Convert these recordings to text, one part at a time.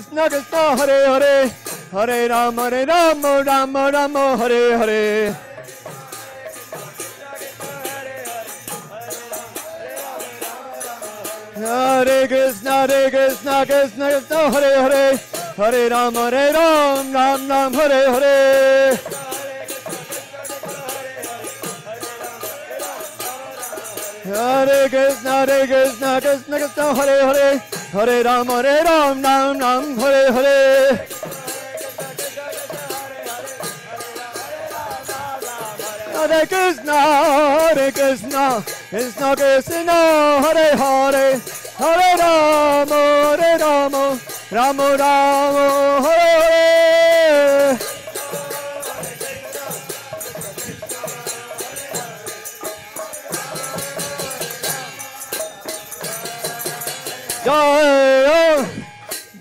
Krishna Krishna Hare Hare Hare Rama Rama Rama Hare Hare Hare Krishna Krishna Krishna Hare Hare Hare Rama Ram Hare Hare Hare Krishna Krishna Krishna Hare Hare Hare Rama Ram Hare Hare Hare Krishna Krishna Krishna Hare Hare Hare Rama Rama Hare Hare Jaya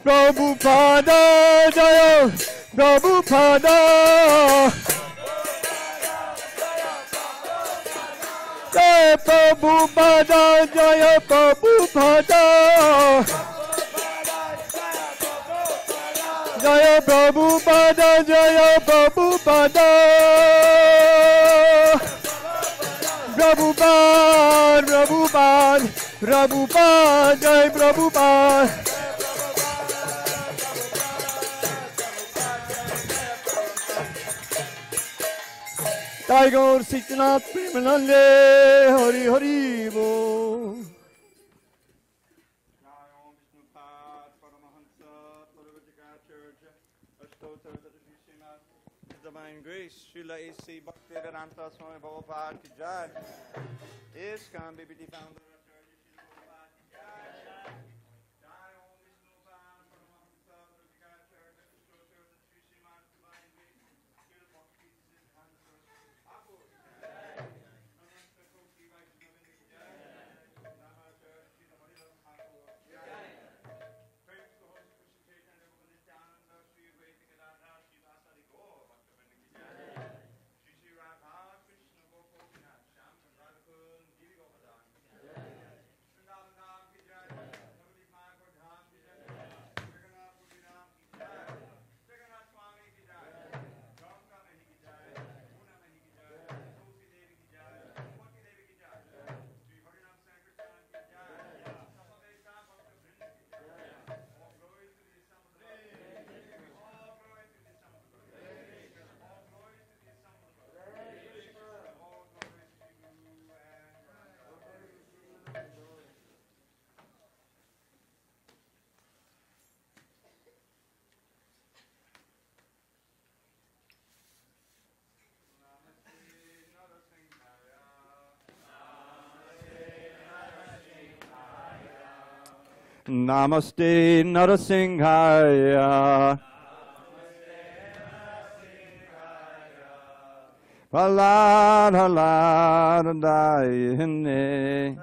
Prabhupada Jaya Prabhupada Jaya Prabhupada Jaya Prabhupada Jaya Prabhupada Jaya Prabhupada Prabhupada Jai Prabhupada Tiger Sitanath Premanande Hari Hari Bo Divine Grace, Srila A.C. Badrinarayan Swami Prabhupada ki jai. ISKCON BBT founder. Namaste Narasimhaya Prahlad Haladayane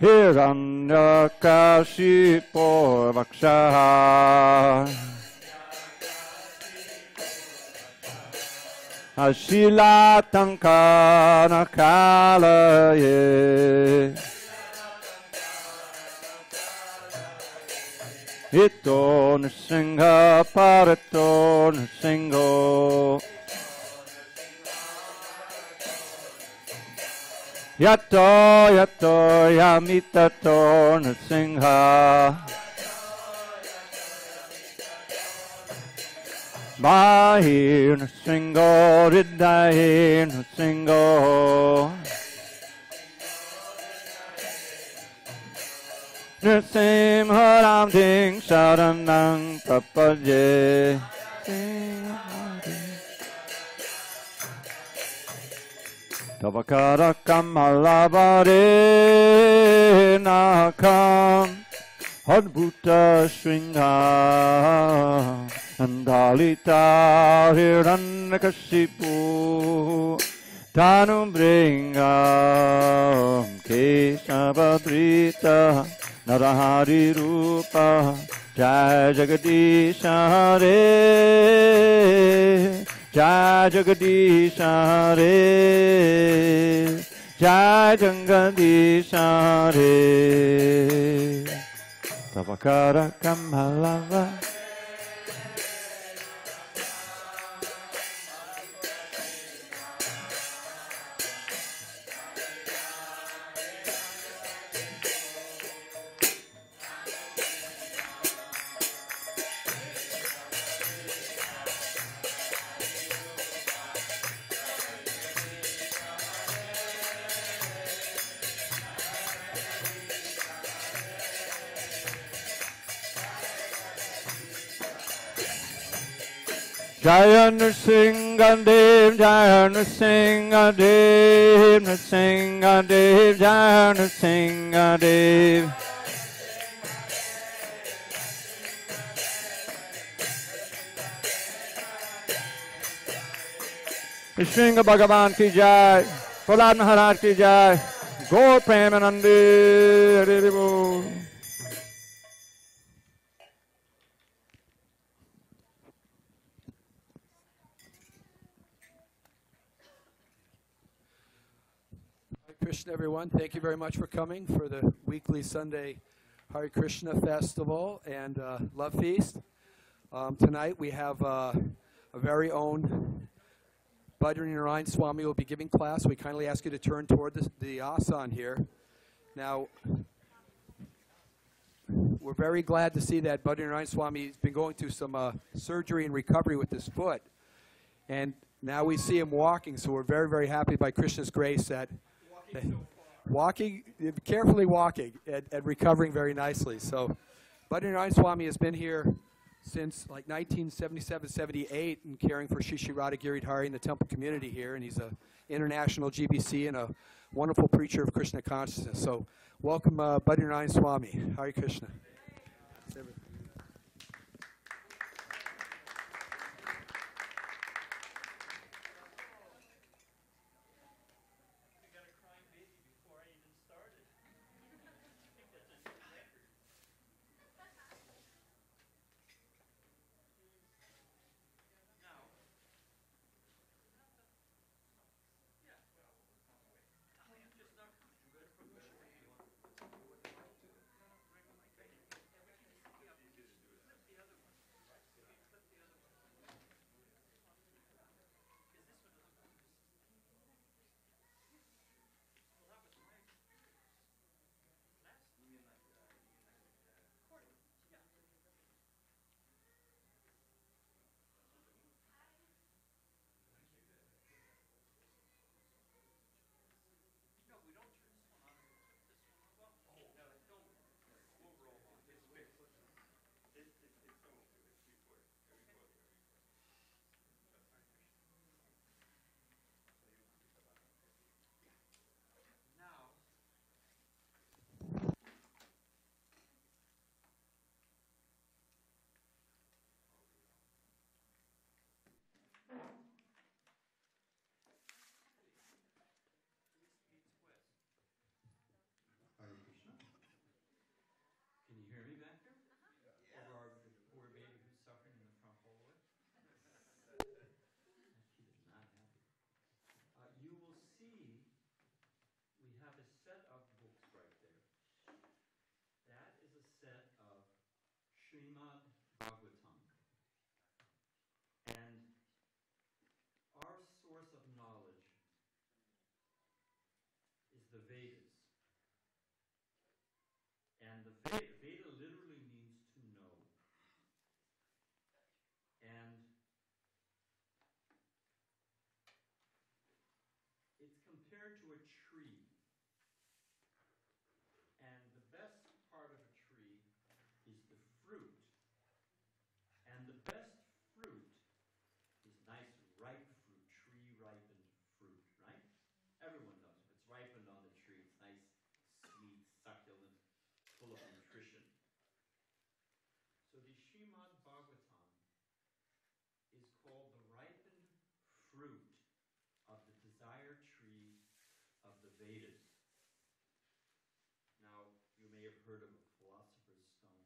Hiranyakashipo Vaksha Ashilatankana Kalaye Ito Nrsimha Parato Nrsimho Yato Yamitato Nrsimha Mahir Nrsimho Hridayir Nrsimho Nrsimha Ramding Sharanang Prapadye Tavakara Kamalabhare Nakam Adbhuta Shringa Andalita Hiranyakashipu Tanubringam Keshavadrita Narahari Rupa Jai Jagadisha Hare Jai Jagadisha Hare Jai Jagadisha Hare Makara Kamalava. Jaya Nrsingadev, Jaya Nrsingadev, Nrsingadev, Jaya Nrsingadev. Nrsinga Bhagavan ki jai, Prahlad Maharaj ki jai, Gaur Premanandi, Hari Bol. Krishna, everyone. Thank you very much for coming for the weekly Sunday Hare Krishna Festival and Love Feast. Tonight we have a very own Badrinarayan Swami will be giving class. We kindly ask you to turn toward the asan here. Now, we're very glad to see that Badrinarayan Swami has been going through some surgery and recovery with his foot. And now we see him walking, so we're very, very happy by Krishna's grace that carefully walking and recovering very nicely. So Badrinarayan Swami has been here since like 1977, 78 and caring for Shri Radha Giridhari in the temple community here, and he's an international GBC and a wonderful preacher of Krishna consciousness. So welcome Badrinarayan Swami. Hare Krishna. Can you hear me back there? Over the poor baby who's suffering in the front hallway? That kid is not happy. You will see we have a set of books right there. That is a set of Srimad Bhagavatam. And our source of knowledge is the Vedas. And the Veda literally means to know. And it's compared to a tree. And the best part of a tree is the fruit. And the best fruit is nice ripe fruit, tree-ripened fruit, right? Everyone knows if it's ripened on the tree, it's nice, sweet, succulent, full of nutrition. So the Srimad Bhagavatam is called the ripened fruit of the desire tree of the Vedas. Now, you may have heard of a philosopher's stone,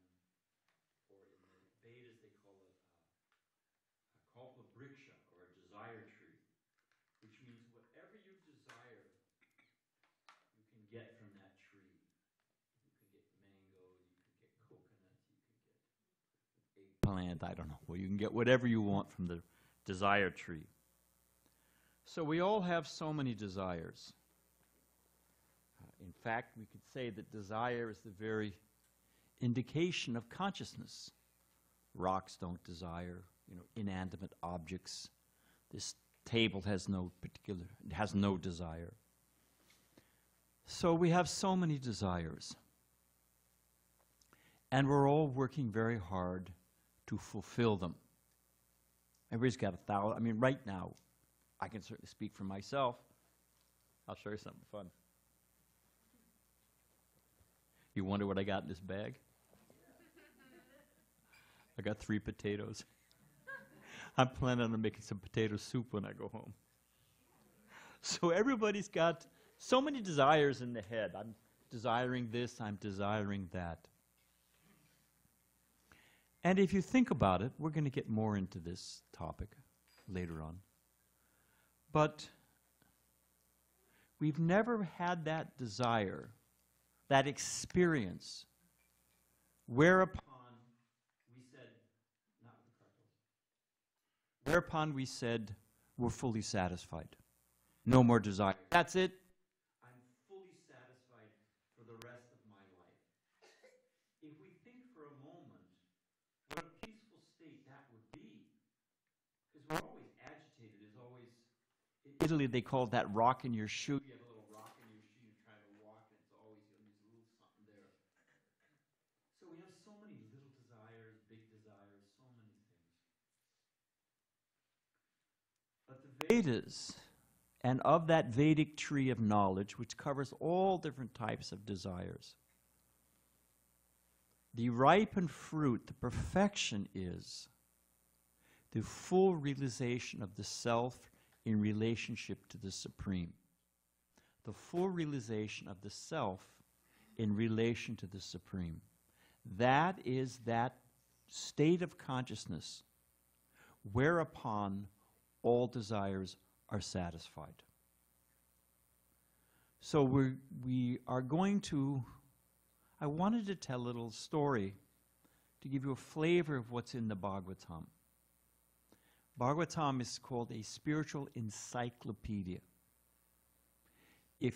or in the Vedas they call it a kalpabriksha, or a desire tree, which means whatever you desire, you can get from that tree. You can get mango, you can get coconut, plant, I don't know. Well, you can get whatever you want from the desire tree. So we all have so many desires. In fact, we could say that desire is the very indication of consciousness. Rocks don't desire, inanimate objects. This table has no desire. So we have so many desires. And we're all working very hard to fulfill them. Everybody's got 1,000. Right now, I can certainly speak for myself. I'll show you something fun. You wonder what I got in this bag? I got 3 potatoes. I'm planning on making some potato soup when I go home. So everybody's got so many desires in the head. I'm desiring this, I'm desiring that. And if you think about it, we're going to get more into this topic later on. But we've never had that desire, that experience, whereupon we said, we're fully satisfied. No more desire. That's it. I'm fully satisfied for the rest of my life. If we think for a moment what a peaceful state that would be, because we're always agitated, is always, in Italy they call that rock in your shoe. You have a little rock in your shoe, you're trying to walk, and it's always, there's a little something there. So we have so many little desires, big desires, so many things. But the Vedas, and of that Vedic tree of knowledge, which covers all different types of desires, the ripened fruit, the perfection is the full realization of the self in relationship to the Supreme. The full realization of the self in relation to the Supreme. That is that state of consciousness whereupon all desires are satisfied. So we are going to, I wanted to tell a little story to give you a flavor of what's in the Bhagavatam. Bhagavatam is called a spiritual encyclopedia. We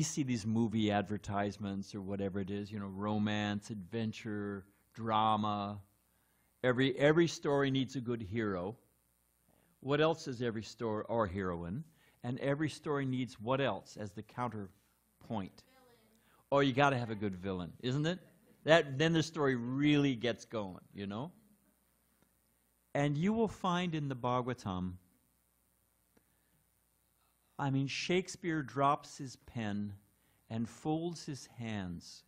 see these movie advertisements or whatever it is, romance, adventure, drama. Every story needs a good hero. What else is every story, or heroine? And every story needs what else as the counterpoint? Villain. Oh, you got to have a good villain, isn't it? Then the story really gets going, And you will find in the Bhagavatam, Shakespeare drops his pen and folds his hands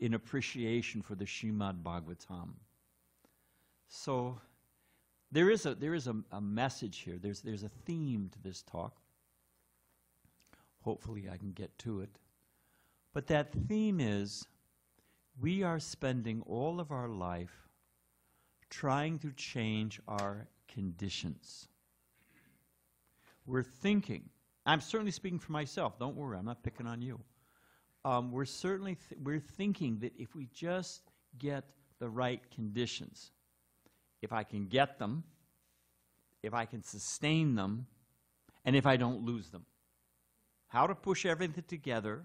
in appreciation for the Srimad Bhagavatam. So there is a message here. There's a theme to this talk. Hopefully I can get to it. But that theme is, we are spending all of our life trying to change our conditions. We're thinking, I'm certainly speaking for myself, don't worry, I'm not picking on you. We're thinking that if we just get the right conditions, if I can get them, if I can sustain them, and if I don't lose them. How to push everything together,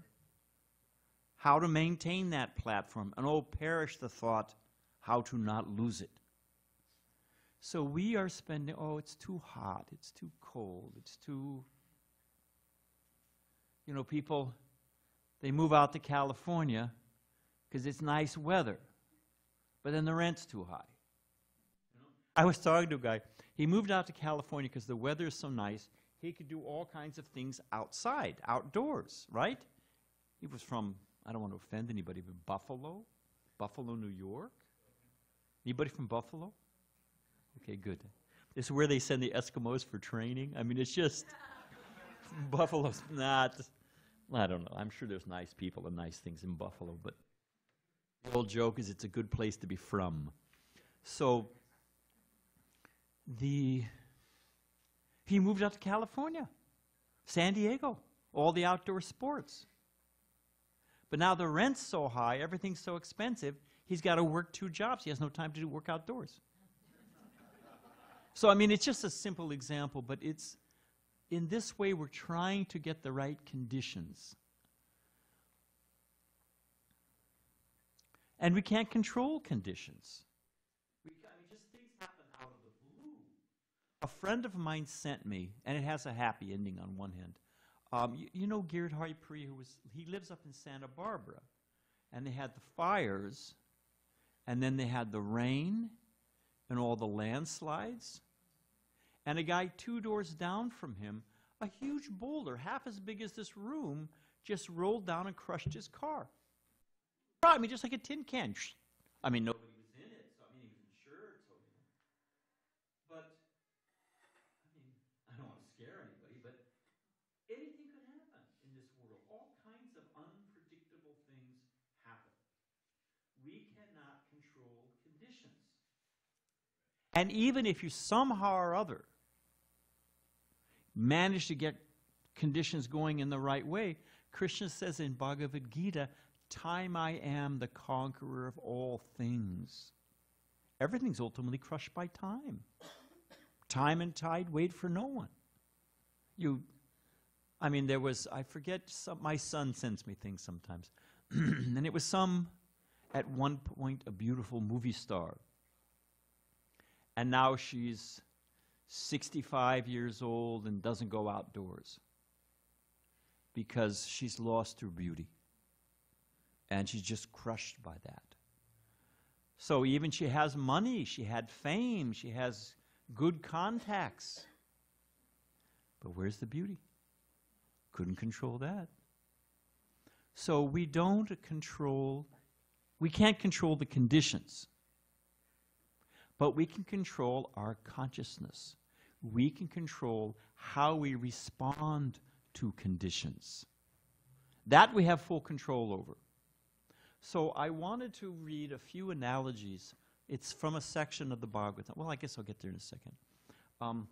how to maintain that platform, and oh, perish the thought, how to not lose it. So we are spending, it's too hot, it's too cold, it's too... people, they move out to California because it's nice weather, but then the rent's too high. I was talking to a guy, he moved out to California because the weather is so nice, he could do all kinds of things outside, outdoors, right? He was from, I don't want to offend anybody, but Buffalo, New York? Anybody from Buffalo? Okay, good. This is where they send the Eskimos for training. It's just, Buffalo's not, I don't know. I'm sure there's nice people and nice things in Buffalo, but the old joke is it's a good place to be from. So, he moved out to California, SanDiego, all the outdoor sports. But now the rent's so high, everything's so expensive, he's got to work 2 jobs. He has no time to do work outdoors. So, I mean, it's just a simple example, but it's in this way we're trying to get the right conditions. And we can't control conditions. I mean, just things happen out of the blue. A friend of mine sent me, and it has a happy ending on one hand. You know Geert Haripuri, he lives up in Santa Barbara, and they had the fires, and then they had the rain, and all the landslides, and a guy 2 doors down from him, a huge boulder, half as big as this room, just rolled down and crushed his car. I mean, just like a tin can. I mean, nobody was in it, so I mean, he was insured, so, you know. But, I mean, I don't want to scare anybody, but anything could happen in this world. All kinds of unpredictable things happen. We cannot control conditions. And even if you somehow or other manage to get conditions going in the right way, Krishna says in Bhagavad Gita, time I am the conqueror of all things. Everything's ultimately crushed by time. Time and tide wait for no one. I mean, there was, I forget, my son sends me things sometimes. And it was at one point, a beautiful movie star. And now she's 65 years old and doesn't go outdoors because she's lost her beauty. And she's just crushed by that. So even she has money, she had fame, she has good contacts. But where's the beauty? Couldn't control that. So we can't control the conditions. But we can control our consciousness. We can control how we respond to conditions. That we have full control over. So I wanted to read a few analogies. It's from a section of the Bhagavatam. Well, I guess I'll get there in a second. The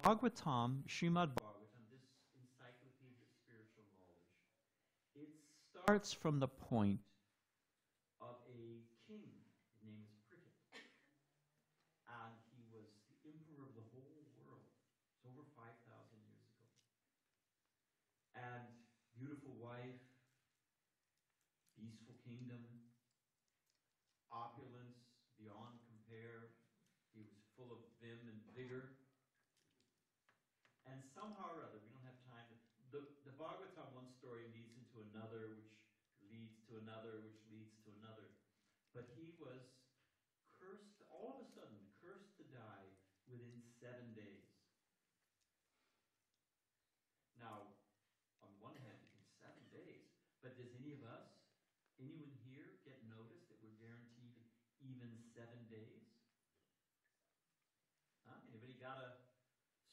Bhagavatam, Srimad Bhagavatam, this encyclopedia of spiritual knowledge, it starts from the point of a king. His name is Prithiv. And he was the emperor of the whole world. It's over 5,000 years ago. And beautiful wife, peaceful kingdom, opulence beyond compare. He was full of vim and vigor. And somehow or other, we don't have time. The Bhagavatam, one story leads into another, which leads to another, which leads to another. But he was cursed, all of a sudden, cursed to die within 7 days. Now, on one hand, you think 7 days, but does anyone here get notice that we're guaranteed even 7 days? Huh? Anybody got a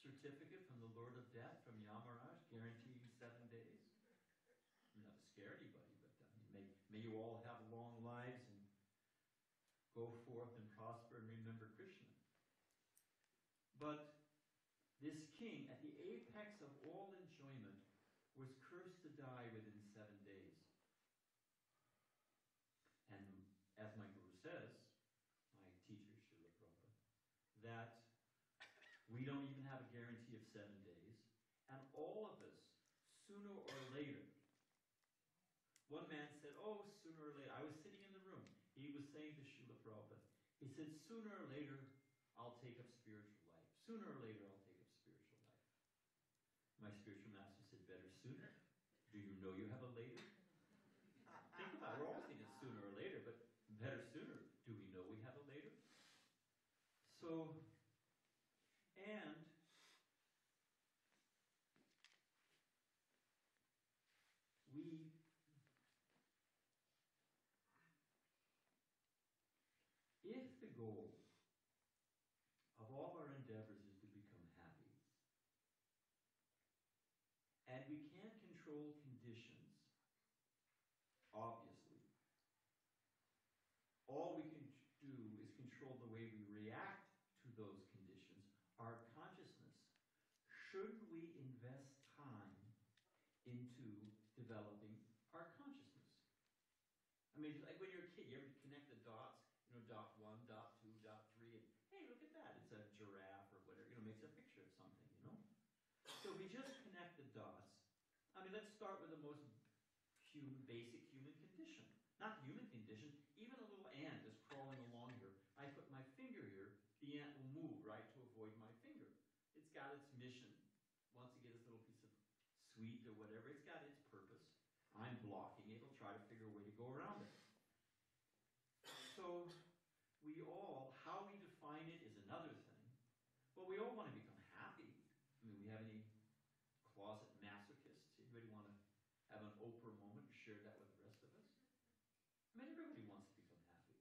certificate from the Lord of Death, from Yamaraj, guaranteeing 7 days? Not to scare anybody, but I mean, may you all have long lives and go forth and prosper and remember Krishna. But this king, at the apex of all enjoyment, was cursed to die within 7 days. And as my guru says, my teacher, Srila Prabhupada, that we don't even have a guarantee of 7 days, and all of us, sooner or later, one man said, oh, sooner or later, I was sitting in the room, he was saying to Srila Prabhupada, he said, sooner or later, I'll take up spiritual life. Sooner or later, I'll take up spiritual life. My spiritual master said, better sooner. Do you know you have a later? Think about it. We're always thinking sooner or later, but better sooner. Do we know we have a later? So, and if the goal of all our endeavors is to become happy, and we can't control conditions, obviously, all we can do is control the way we react to those conditions, our consciousness. Shouldn't we invest time into developing our consciousness. I mean, like when you're a kid, you ever connect the dots, dot 1, dot 2, dot 3, and hey, look at that, it's a giraffe or whatever, makes a picture of something. So we just connect the dots. I mean, let's start with the most basic human condition. Not the human condition, even a little ant is crawling along here. I put my finger here, the ant will move, right, to avoid my finger. It's got its mission. Wants to get its little piece of sweet or whatever. It's got its purpose. I'm blocking it. It'll try to figure a way to go around it. So we all, how we define it is another thing. But we all want to become happy. I mean, we have any closet masochists? Anybody want to have an Oprah moment and share that with the rest of us? I mean, everybody wants to become happy.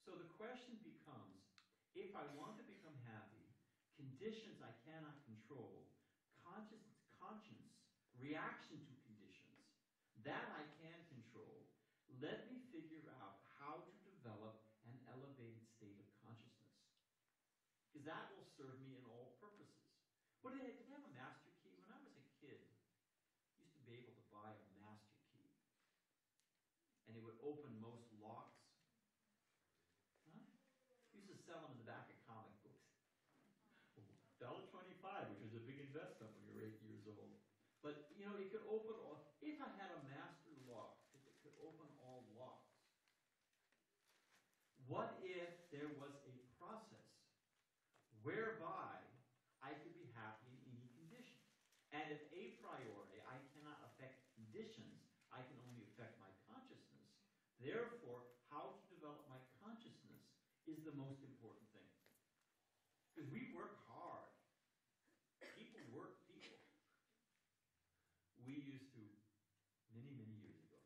So the question becomes, if I want to become happy, conditions I cannot control, conscience, reaction to conditions, that I can control, let me figure out how to develop an elevated state of consciousness. Because that will serve me in all purposes. What did they have a master key? When I was a kid, I used to be able to buy a master key. And it would open most locks. Huh? Used to sell them in the back of comic books. $1.25, which was a big investment when you were 8 years old. But, it could open all, if I had a master lock, if it could open all locks, what if there was a process whereby I could be happy in any condition? And if a priori I cannot affect conditions, I can only affect my consciousness. Therefore, how to develop my consciousness is the most important thing. Because we work hard. People work people. We used to, many, many years ago,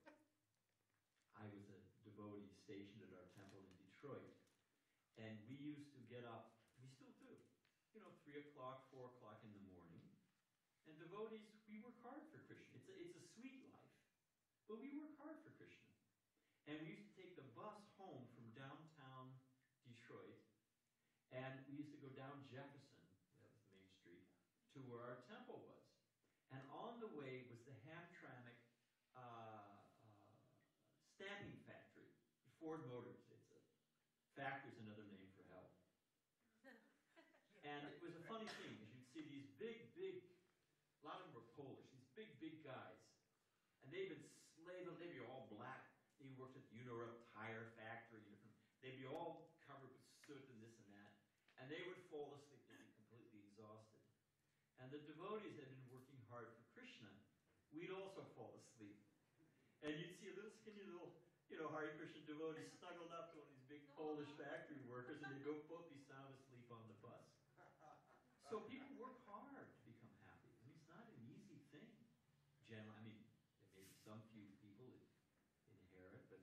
I was a devotee stationed at our temple in Detroit. And we used to get up, we still do, 3 o'clock, 4 o'clock in the morning. And devotees, we work hard for Krishna. It's a sweet life, but we work hard for Krishna. And we used to take the bus home from downtown Detroit, and we used to go down Jefferson, that was the main street, to where our temple was. And on the way was the Hamtramck stamping factory, Ford Motors. It's a factory's another name for hell. And it was a funny thing, because you'd see these big, a lot of them were Polish, these big guys. And they'd been slaved, they'd be all black. They worked at the Europe tire factory. They'd be all covered with soot and this and that. And they would fall asleep, they'd be completely exhausted. And the devotees had been working hard for Krishna. We'd also fall asleep. And you'd see a little skinny little, Hare Krishna devotees snuggled up to one of these big Polish factory workers, and they'd both be sound asleep on the bus. So people work hard to become happy. I mean, it's not an easy thing. Generally, I mean, there may be some few people that inherit, but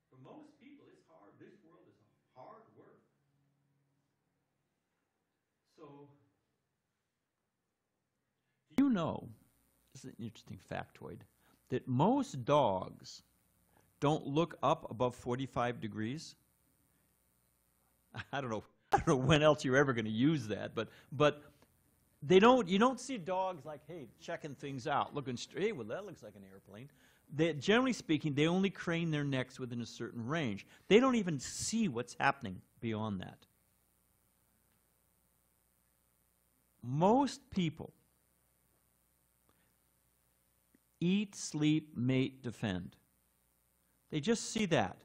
for most people, it's hard. This world is hard work. So, do you know, this is an interesting factoid, that most dogs don't look up above 45 degrees? I don't know when else you're ever going to use that, but they don't. You don't see dogs like, hey, checking things out, looking straight. Hey, well, that looks like an airplane. Generally speaking, they only crane their necks within a certain range. They don't even see what's happening beyond that. Most people eat, sleep, mate, defend. They just see that.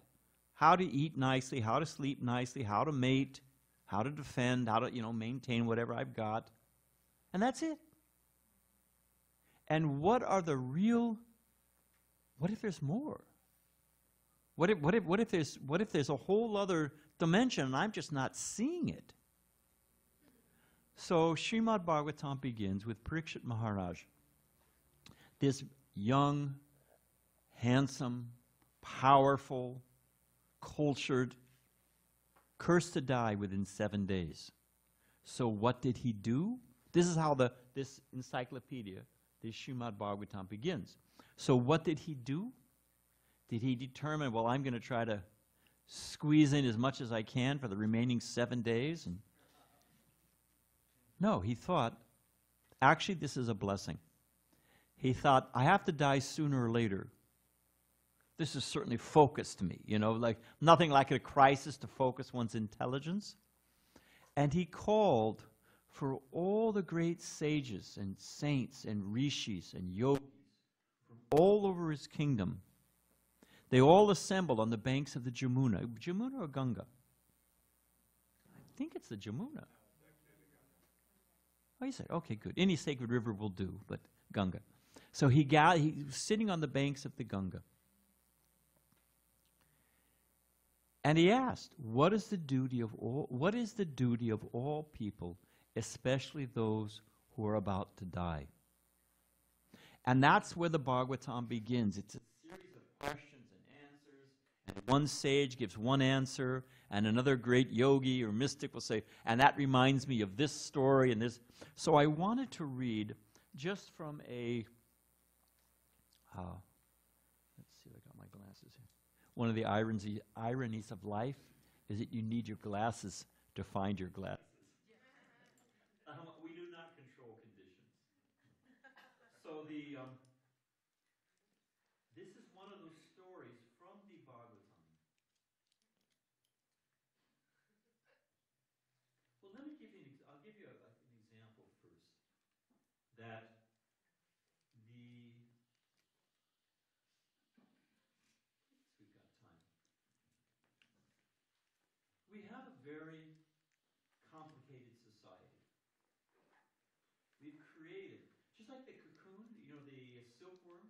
How to eat nicely, how to sleep nicely, how to mate, how to defend, how to, maintain whatever I've got. And that's it. And what if there's more? What if there's a whole other dimension and I'm just not seeing it? So Srimad Bhagavatam begins with Parikshit Maharaj, this young, handsome, powerful, cultured, cursed to die within 7 days. So what did he do? This is how this encyclopedia, this Srimad Bhagavatam begins. So what did he do? Did he determine, well, I'm going to try to squeeze in as much as I can for the remaining 7 days? No, he thought, actually, this is a blessing. he thought, I have to die sooner or later. This has certainly focused me, you know, like nothing like a crisis to focus one's intelligence. And he called for all the great sages and saints and rishis and yogis from all over his kingdom. They all assembled on the banks of the Jamuna. Jamuna or Ganga? I think it's the Jamuna. Oh, he said, okay, good. Any sacred river will do, but Ganga. So he was sitting on the banks of the Ganga. And he asked, what is the duty of all people, especially those who are about to die? And that's where the Bhagavatam begins. It's a series of questions and answers, and one sage gives one answer, and another great yogi or mystic will say, and that reminds me of this story and this. So I wanted to read just from a, let's see if I got my glasses here. One of the ironies of life is that you need your glasses to find your glasses. We do not control conditions. So this is one of those stories from the Bhagavatam. Well, let me give you I'll give you an example first. That we've got time. We have a very complicated society. We've created, just like the cocoon, you know, the silkworm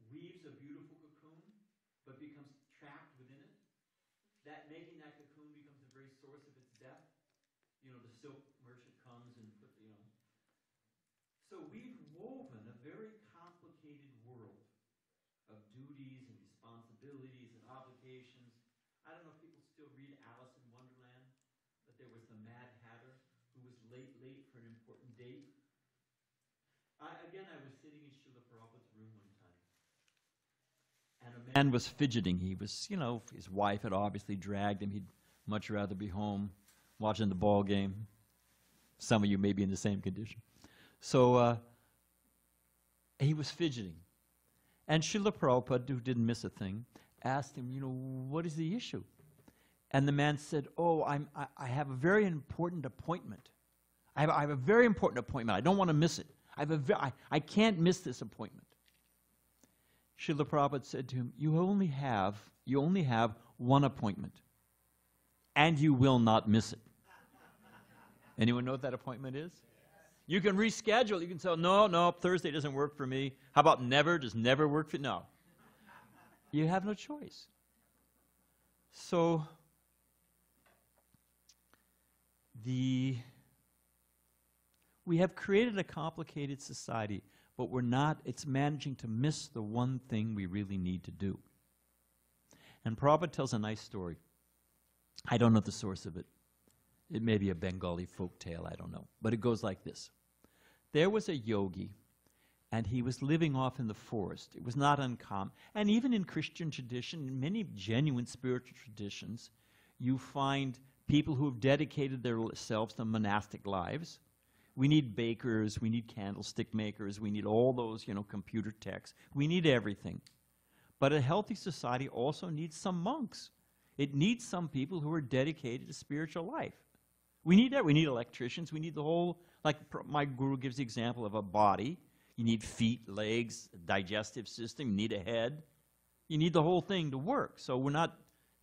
weaves a beautiful cocoon, but becomes trapped within it. That making that cocoon becomes the very source of its death. You know, the silk merchant comes and puts, you know. So we've woven a very complicated world of duties and responsibilities and obligations. I don't know if people still read Alice in Wonderland, but there was the Mad Hatter who was late for an important date. I was sitting in Srila Prabhupada's room one time, and a man was fidgeting. He was, you know, his wife had obviously dragged him. He'd much rather be home watching the ball game. Some of you may be in the same condition. So he was fidgeting. And Srila Prabhupada, who didn't miss a thing, asked him, you know, what is the issue? And the man said, oh, I have a very important appointment. I have a very important appointment. I don't want to miss it. I can't miss this appointment. Srila Prabhupada said to him, you only have one appointment, and you will not miss it. Anyone know what that appointment is? You can reschedule. You can say, no, Thursday doesn't work for me. How about never? Does never work for you? No. You have no choice. So we have created a complicated society, but it's managing to miss the one thing we really need to do. And Prabhupada tells a nice story. I don't know the source of it. It may be a Bengali folk tale, I don't know. But it goes like this. There was a yogi, and he was living off in the forest. It was not uncommon. And even in Christian tradition, in many genuine spiritual traditions, you find people who have dedicated themselves to monastic lives. We need bakers, we need candlestick makers, we need all those, you know, computer techs. We need everything. But a healthy society also needs some monks. It needs some people who are dedicated to spiritual life. We need that. We need electricians. We need the whole, like my guru gives the example of a body. You need feet, legs, a digestive system. You need a head. You need the whole thing to work. So we're not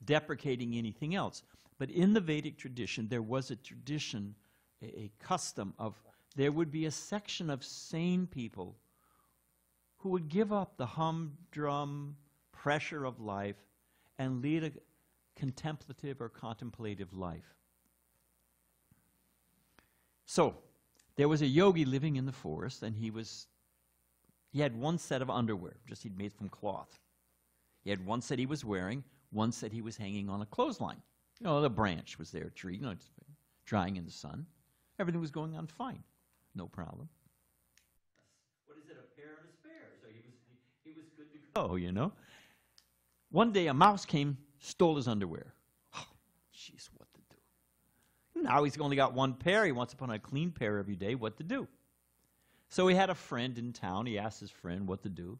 deprecating anything else. But in the Vedic tradition, there was a tradition, a custom of, there would be a section of sane people who would give up the humdrum pressure of life and lead a contemplative or contemplative life. So, there was a yogi living in the forest, and he had one set of underwear, just he'd made from cloth. He had one set he was wearing, one set he was hanging on a clothesline. You know, the branch was there, a tree, you know, it's drying in the sun. Everything was going on fine, no problem. What is it, a pair and a spare? So he was good to go, you know. One day a mouse came, stole his underwear. Oh, jeez, what to do? Now he's only got one pair. He wants to put on a clean pair every day. What to do? So he had a friend in town. He asked his friend what to do.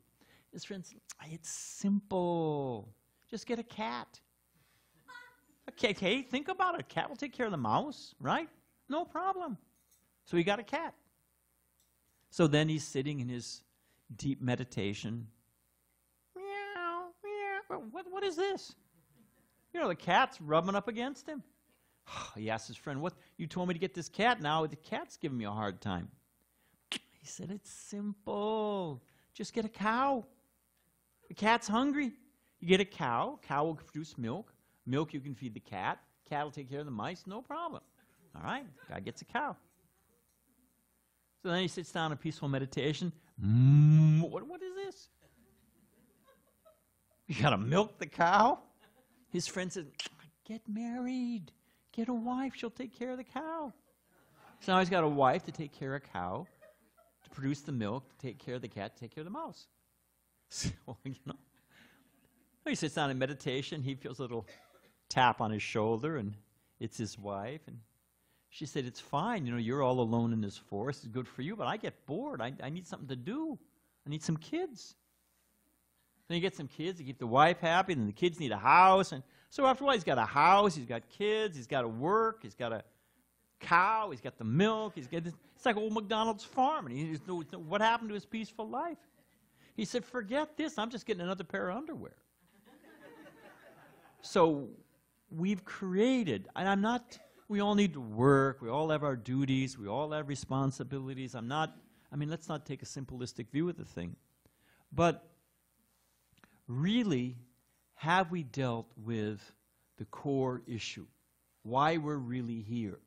His friend said, it's simple. Just get a cat. Okay, think about it. A cat will take care of the mouse, right? No problem. So he got a cat. So then he's sitting in his deep meditation. Meow, meow. What is this? You know, the cat's rubbing up against him. He asked his friend, "What? You told me to get this cat. Now the cat's giving me a hard time." He said, "It's simple. Just get a cow. The cat's hungry. You get a cow. Cow will produce milk. Milk you can feed the cat. Cat will take care of the mice. No problem. All right, guy gets a cow." So then he sits down in peaceful meditation. What is this? You got to milk the cow? His friend says, "Get married. Get a wife. She'll take care of the cow." So now he's got a wife to take care of a cow, to produce the milk, to take care of the cat, to take care of the mouse. So, you know, he sits down in meditation. He feels a little tap on his shoulder, and it's his wife. And she said, "It's fine. You know, you're all alone in this forest. It's good for you, but I get bored. I need something to do. I need some kids." Then you get some kids to keep the wife happy, and then the kids need a house. And so after a while, he's got a house, he's got kids, he's got to work, he's got a cow, he's got the milk, it's like old MacDonald's farm, and he just knows what happened to his peaceful life. He said, "Forget this, I'm just getting another pair of underwear." So we've created, and we all need to work, we all have our duties, we all have responsibilities. Let's not take a simplistic view of the thing. But really, have we dealt with the core issue? Why we're really here?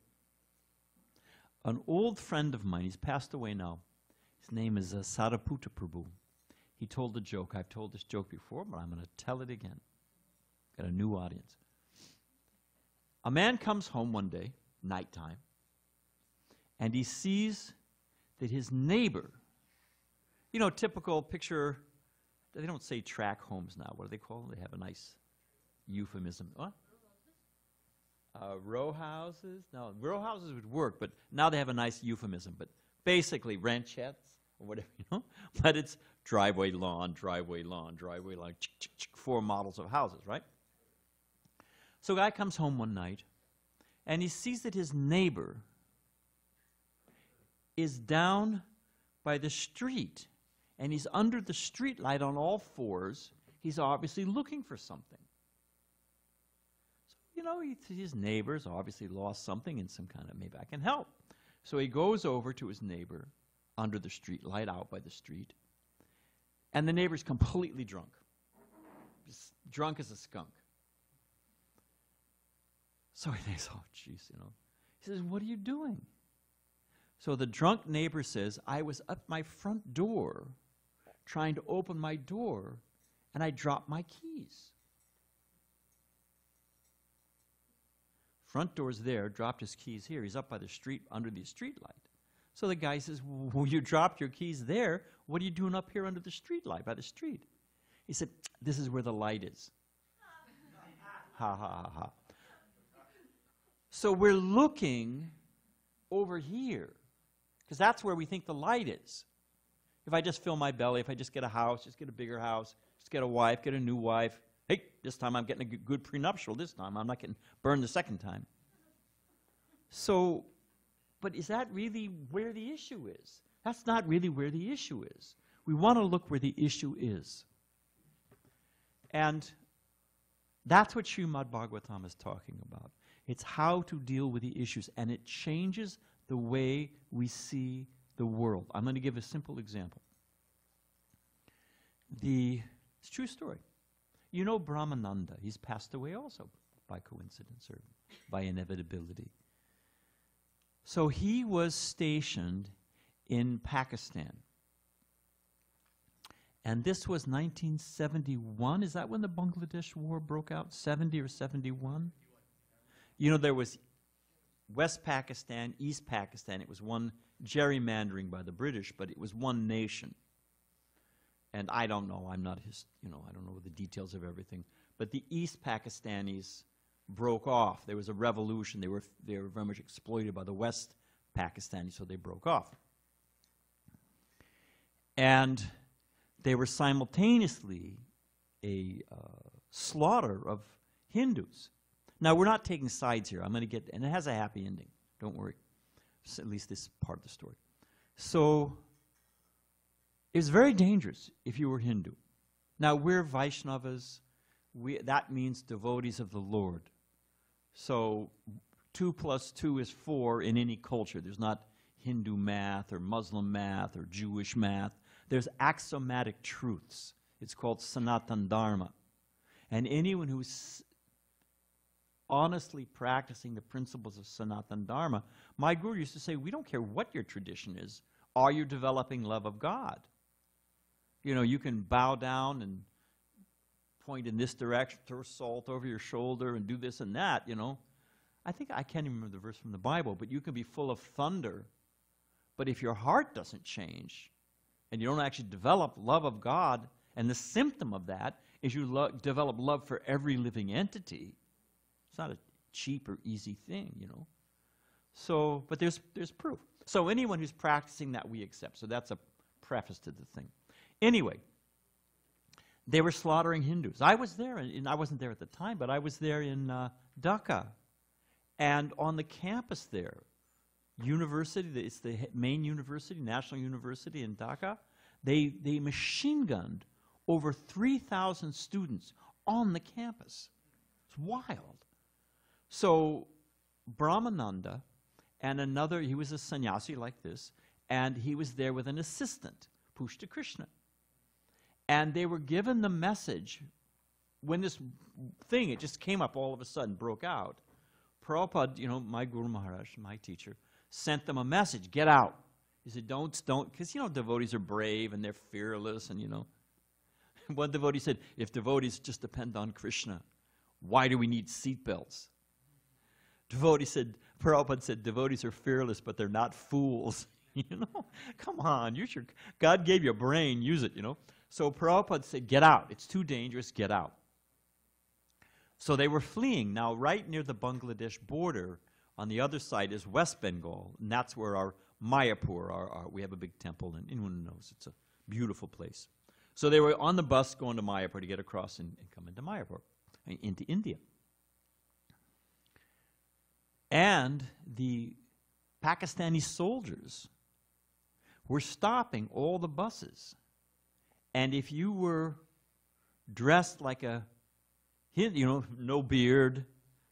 An old friend of mine, he's passed away now. His name is Sariputta Prabhu. He told a joke. I've told this joke before, but I'm going to tell it again. Got a new audience. A man comes home one day, nighttime, and he sees that his neighbor, you know, typical picture. They don't say track homes now. What do they call them? They have a nice euphemism. What? Row houses? No, row houses would work, but now they have a nice euphemism. But basically, ranchettes or whatever, you know. But it's driveway, lawn, driveway, lawn, driveway, lawn. 4 models of houses, right? So a guy comes home one night, and he sees that his neighbor is down by the street. And he's under the street light on all 4s. He's obviously looking for something. So, you know, his neighbor's obviously lost something in some kind of, maybe I can help. So he goes over to his neighbor under the street light, out by the street. And the neighbor's completely drunk. Just drunk as a skunk. So he thinks, "Oh, jeez, you know." He says, "What are you doing?" So the drunk neighbor says, "I was at my front door trying to open my door, and I dropped my keys." Front door's there, dropped his keys here. He's up by the street, under the street light. So the guy says, "Well, you dropped your keys there. What are you doing up here under the street light, by the street?" He said, "This is where the light is." Ha, ha, ha, ha. So we're looking over here, because that's where we think the light is. If I just fill my belly, if I just get a house, just get a bigger house, just get a wife, get a new wife. Hey, this time I'm getting a good prenuptial this time. I'm not getting burned the second time. So, but is that really where the issue is? That's not really where the issue is. We want to look where the issue is. And that's what Srimad Bhagavatam is talking about. It's how to deal with the issues, and it changes the way we see the world. I'm going to give a simple example. It's a true story. You know Brahmananda. He's passed away also by coincidence or by inevitability. So he was stationed in Pakistan. And this was 1971. Is that when the Bangladesh War broke out? 70 or 71? You know, there was West Pakistan, East Pakistan. It was one gerrymandering by the British, but it was one nation. And I don't know, I'm not I don't know the details of everything. But the East Pakistanis broke off. There was a revolution. They were very much exploited by the West Pakistanis, so they broke off. And they were simultaneously a slaughter of Hindus. Now, we're not taking sides here. I'm going to get, and it has a happy ending. Don't worry. At least this part of the story. So, it's very dangerous if you were Hindu. Now, we're Vaishnavas. That means devotees of the Lord. So, 2 + 2 is 4 in any culture. There's not Hindu math or Muslim math or Jewish math. There's axiomatic truths. It's called Sanatana Dharma. And anyone who's honestly practicing the principles of Sanatana Dharma, my guru used to say, we don't care what your tradition is. Are you developing love of God? You know, you can bow down and point in this direction, throw salt over your shoulder and do this and that, you know. I can't even remember the verse from the Bible, but you can be full of thunder. But if your heart doesn't change and you don't actually develop love of God, and the symptom of that is you develop love for every living entity. It's not a cheap or easy thing, you know. So, but there's proof. So anyone who's practicing that we accept. So that's a preface to the thing. Anyway, they were slaughtering Hindus. I was there, and I wasn't there at the time, but I was there in Dhaka. And on the campus there, university, it's the main university, national university in Dhaka, they machine gunned over 3,000 students on the campus. It's wild. So Brahmananda and another, he was a sannyasi like this, and he was there with an assistant, Pushta Krishna. And they were given the message, when this thing, it just came up all of a sudden, broke out, Prabhupada, you know, my Guru Maharaj, my teacher, sent them a message, get out. He said, don't, because, you know, devotees are brave and they're fearless, and, you know. One devotee said, if devotees just depend on Krishna, why do we need seatbelts? Prabhupada said, devotees are fearless, but they're not fools. You know, come on, God gave you a brain, use it, you know. So Prabhupada said, get out, it's too dangerous, get out. So they were fleeing. Now, right near the Bangladesh border, on the other side is West Bengal, and that's where our Mayapur, we have a big temple, and anyone knows it's a beautiful place. So they were on the bus going to Mayapur to get across and come into Mayapur, into India. And the Pakistani soldiers were stopping all the buses. And if you were dressed like a Hindu, you know, no beard,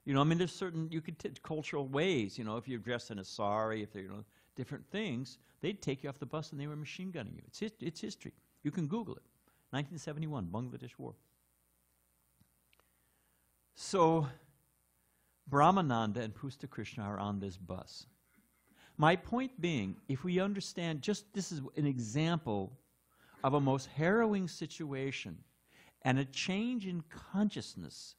you know, I mean, there's certain, cultural ways, you know, if you're dressed in a sari, if they're, you know, different things, they'd take you off the bus and they were machine gunning you. It's history. You can Google it. 1971, Bangladesh War. So, Brahmananda and Pushta Krishna are on this bus. My point being, if we understand, this is an example of a most harrowing situation and a change in consciousness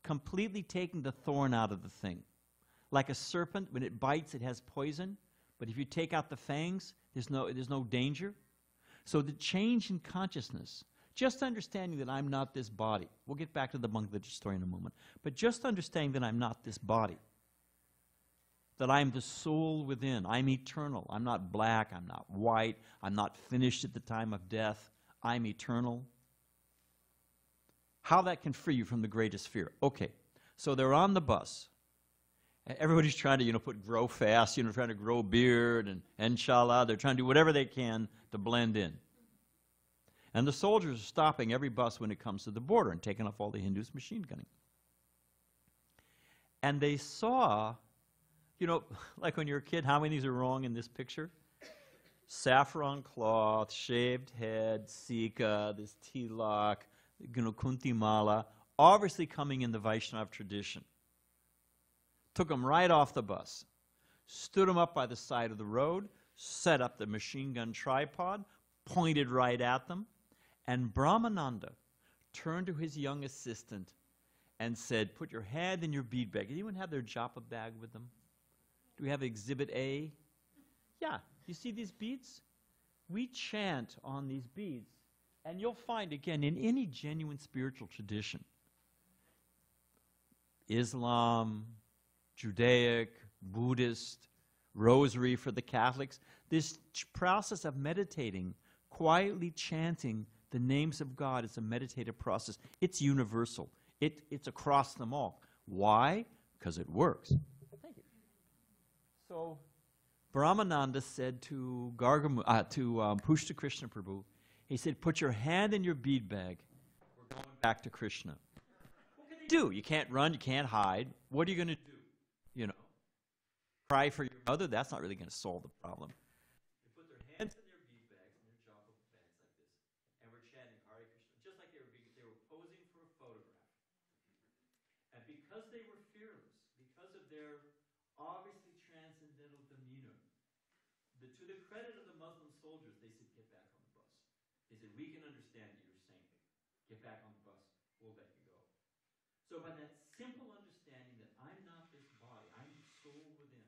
completely taking the thorn out of the thing. Like a serpent, when it bites, it has poison, but if you take out the fangs, there's no danger. So the change in consciousness, just understanding that I'm not this body. We'll get back to the Bangladesh story in a moment. But just understanding that I'm not this body. That I'm the soul within. I'm eternal. I'm not black. I'm not white. I'm not finished at the time of death. I'm eternal. How that can free you from the greatest fear. Okay, so they're on the bus. Everybody's trying to, you know, grow fast, you know, trying to grow beard and inshallah. They're trying to do whatever they can to blend in. And the soldiers are stopping every bus when it comes to the border and taking off all the Hindus machine gunning. And they saw, you know, like when you're a kid, how many of these are wrong in this picture? Saffron cloth, shaved head, sika, this tilak, you know, kunti mala, obviously coming in the Vaishnava tradition. Took them right off the bus, stood them up by the side of the road, set up the machine gun tripod, pointed right at them, and Brahmananda turned to his young assistant and said, put your hand in your bead bag. Does anyone have their japa bag with them? Do we have Exhibit A? Yeah. You see these beads? We chant on these beads, and you'll find, again, in any genuine spiritual tradition, Islam, Judaic, Buddhist, rosary for the Catholics, this process of meditating quietly chanting the names of God is a meditative process. It's universal. It's across them all. Why? Because it works. Thank you. So Brahmananda said to Pushta Krishna Prabhu, he said, put your hand in your bead bag. We're going back to Krishna. What can they do? You can't run, you can't hide. What are you going to do? You know, cry for your mother? That's not really going to solve the problem. They put their hands in their bead bags, in their japa bags like this, and we're chanting Hare Krishna, just like they were posing for a photograph. And because they were fearless, because of their obviously transcendental demeanor, to the credit of the Muslim soldiers, they said, get back on the bus. They said, we can understand that you're saintly. Get back on the bus. We'll let you go. So by that simple understanding that I'm not this body, I'm the soul within,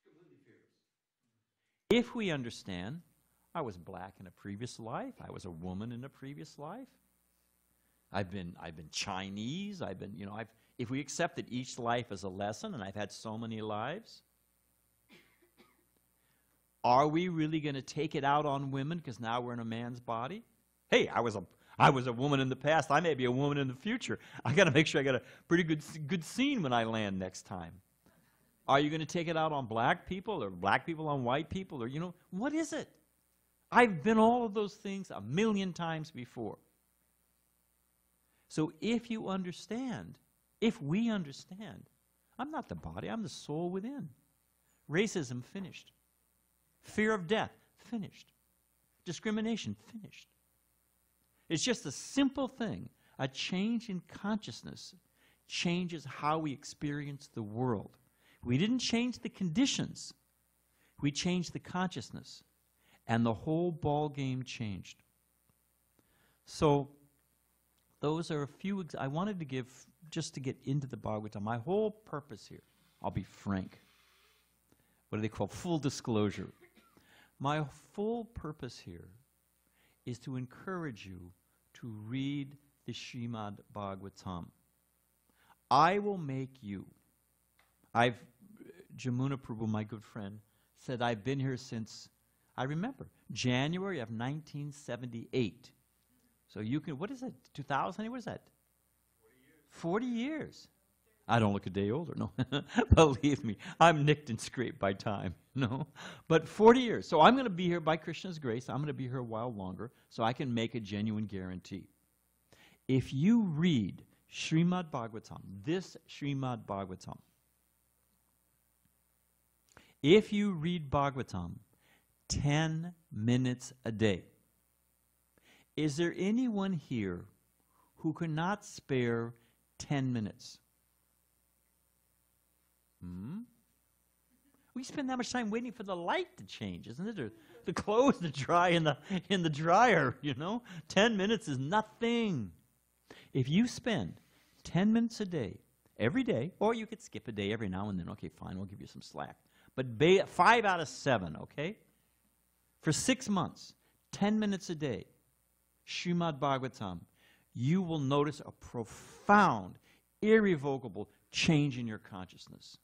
completely fearless. If we understand, I was black in a previous life, I was a woman in a previous life, I've been Chinese, if we accept that each life is a lesson, and I've had so many lives, are we really going to take it out on women because now we're in a man's body? Hey, I was a woman in the past. I may be a woman in the future. I got to make sure I got a pretty good scene when I land next time. Are you going to take it out on black people or black people on white people, or what is it? I've been all of those things a million times before. So if you understand, if we understand, I'm not the body, I'm the soul within. Racism, finished. Fear of death, finished. Discrimination, finished. It's just a simple thing. A change in consciousness changes how we experience the world. We didn't change the conditions. We changed the consciousness. And the whole ball game changed. So those are a few I wanted to give, just to get into the Bhagavatam. My whole purpose here, I'll be frank. What do they call full disclosure? My full purpose here is to encourage you to read the Srimad Bhagavatam. I will make you. Jamuna Prabhu, my good friend, said I've been here since, I remember, January of 1978. So you can, what is it, 2000? What is that? 40 years. 40 years. I don't look a day older, no. Believe me, I'm nicked and scraped by time, no. But 40 years. So I'm going to be here by Krishna's grace. I'm going to be here a while longer, so I can make a genuine guarantee. If you read Srimad Bhagavatam, this Srimad Bhagavatam, if you read Bhagavatam 10 minutes a day, is there anyone here who cannot spare 10 minutes? We spend that much time waiting for the light to change, isn't it? Or the clothes to dry in the dryer, 10 minutes is nothing. If you spend 10 minutes a day, every day, or you could skip a day every now and then, okay, fine, we'll give you some slack. But 5 out of 7, okay? For 6 months, 10 minutes a day, Srimad Bhagavatam, you will notice a profound, irrevocable change in your consciousness.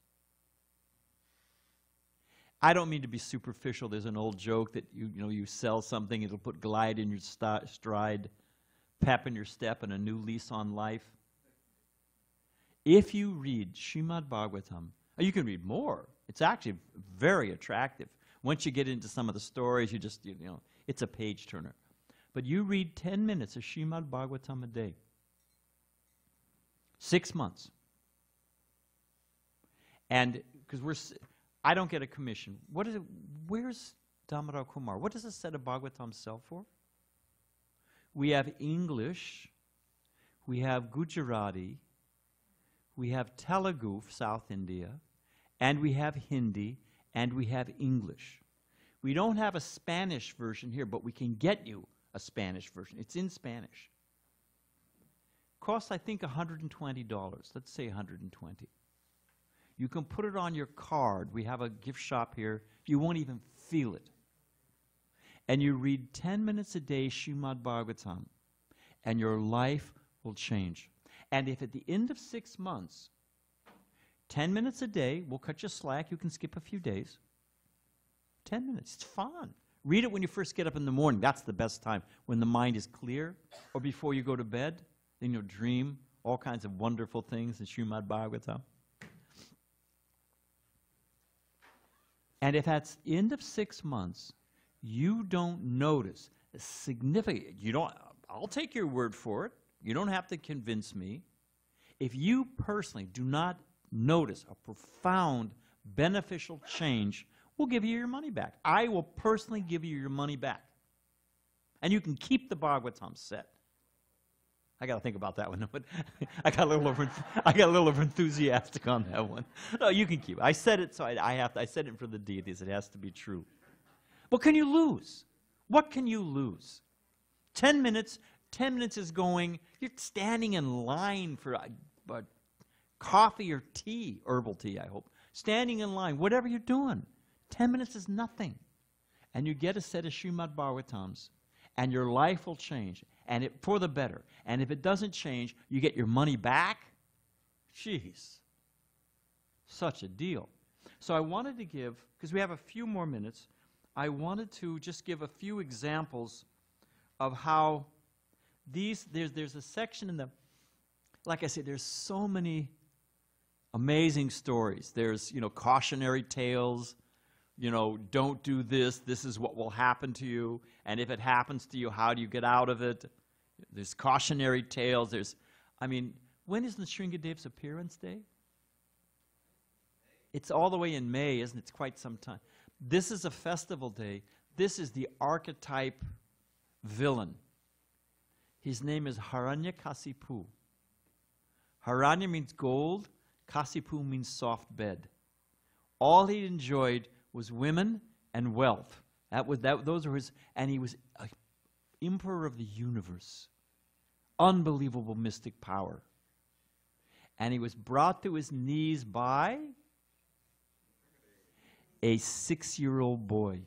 I don't mean to be superficial. There's an old joke that you sell something, it'll put glide in your stride, pep in your step, and a new lease on life. If you read Srimad Bhagavatam, you can read more. It's actually very attractive. Once you get into some of the stories, you just, it's a page turner. But you read 10 minutes of Srimad Bhagavatam a day. 6 months. And because I don't get a commission. What is it? Where's Damodar Kumar? What does a set of Bhagavatam sell for? We have English, we have Gujarati, we have Telugu, South India, and we have Hindi, and we have English. We don't have a Spanish version here, but we can get you a Spanish version. It's in Spanish. Costs, I think, $120. Let's say $120. You can put it on your card. We have a gift shop here. You won't even feel it. And you read 10 minutes a day Srimad Bhagavatam, and your life will change. And if at the end of 6 months, 10 minutes a day, we'll cut you slack. You can skip a few days. 10 minutes. It's fun. Read it when you first get up in the morning. That's the best time, when the mind is clear, or before you go to bed. Then you'll dream all kinds of wonderful things in Srimad Bhagavatam. And if at the end of 6 months you don't notice a significant, I'll take your word for it. You don't have to convince me. If you personally do not notice a profound beneficial change, we'll give you your money back. I will personally give you your money back. And you can keep the Bhagavatam set. I got to think about that one. But I got a little over enthusiastic on that one. No, you can keep it. I said it, so I said it for the deities. It has to be true. What can you lose? What can you lose? 10 minutes. 10 minutes is going. You're standing in line for coffee or tea, herbal tea, I hope. Standing in line, whatever you're doing. 10 minutes is nothing. And you get a set of Srimad Bhagavatams, and your life will change, and for the better. And if it doesn't change, you get your money back. Jeez. Such a deal. So I wanted to give, because we have a few more minutes, I wanted to just give a few examples of how there's a section in the, like I said, there's so many amazing stories. There's, cautionary tales, don't do this, this is what will happen to you, and if it happens to you, how do you get out of it? There's cautionary tales, when is Nrsingadev's appearance day? It's all the way in May, isn't it? It's quite some time. This is a festival day. This is the archetype villain. His name is Hiranyakasipu. Hiranya means gold, Kasipu means soft bed. All he enjoyed was women and wealth. Those were his, and he was an emperor of the universe. Unbelievable mystic power. And he was brought to his knees by a 6-year-old boy.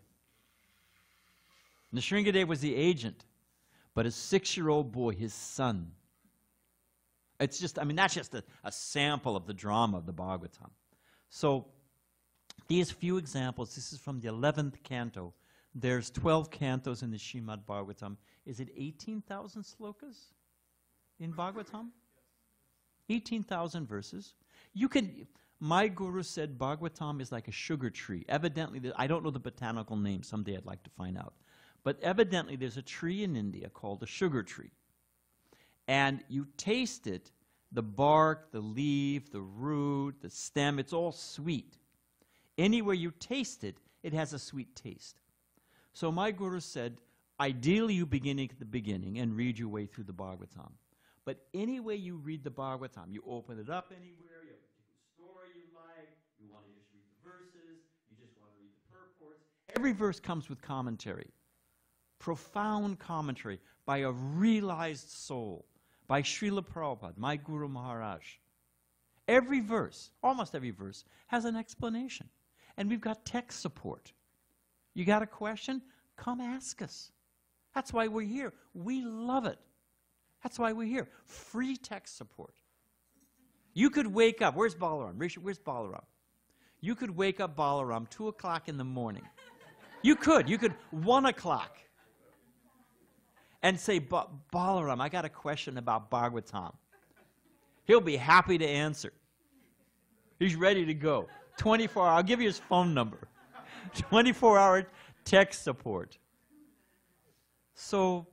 Nrsingadev was the agent, but a 6-year-old boy, his son. It's just, that's just a sample of the drama of the Bhagavatam. So, these few examples, this is from the 11th canto. There's 12 cantos in the Srimad Bhagavatam. Is it 18,000 slokas in Bhagavatam? 18,000 verses. My guru said Bhagavatam is like a sugar tree. Evidently, I don't know the botanical name. Someday I'd like to find out. But evidently, there's a tree in India called a sugar tree. And you taste it, the bark, the leaf, the root, the stem, it's all sweet. Anywhere you taste it, it has a sweet taste. So my guru said, ideally you begin at the beginning and read your way through the Bhagavatam. But any way you read the Bhagavatam, you open it up anywhere, you have a particular story you like, you want to just read the verses, you just want to read the purports. Every verse comes with commentary. Profound commentary by a realized soul, by Srila Prabhupada, my Guru Maharaj. Every verse, almost every verse, has an explanation. And we've got text support. You got a question? Come ask us. That's why we're here. We love it. That's why we're here. Free text support. You could wake up. Where's Balaram? Where's Balaram? You could wake up Balaram 2 o'clock in the morning. You could 1 o'clock. And say, Balaram, I got a question about Bhagavatam. He'll be happy to answer. He's ready to go. 24 hour, I'll give you his phone number. 24-hour text support. So,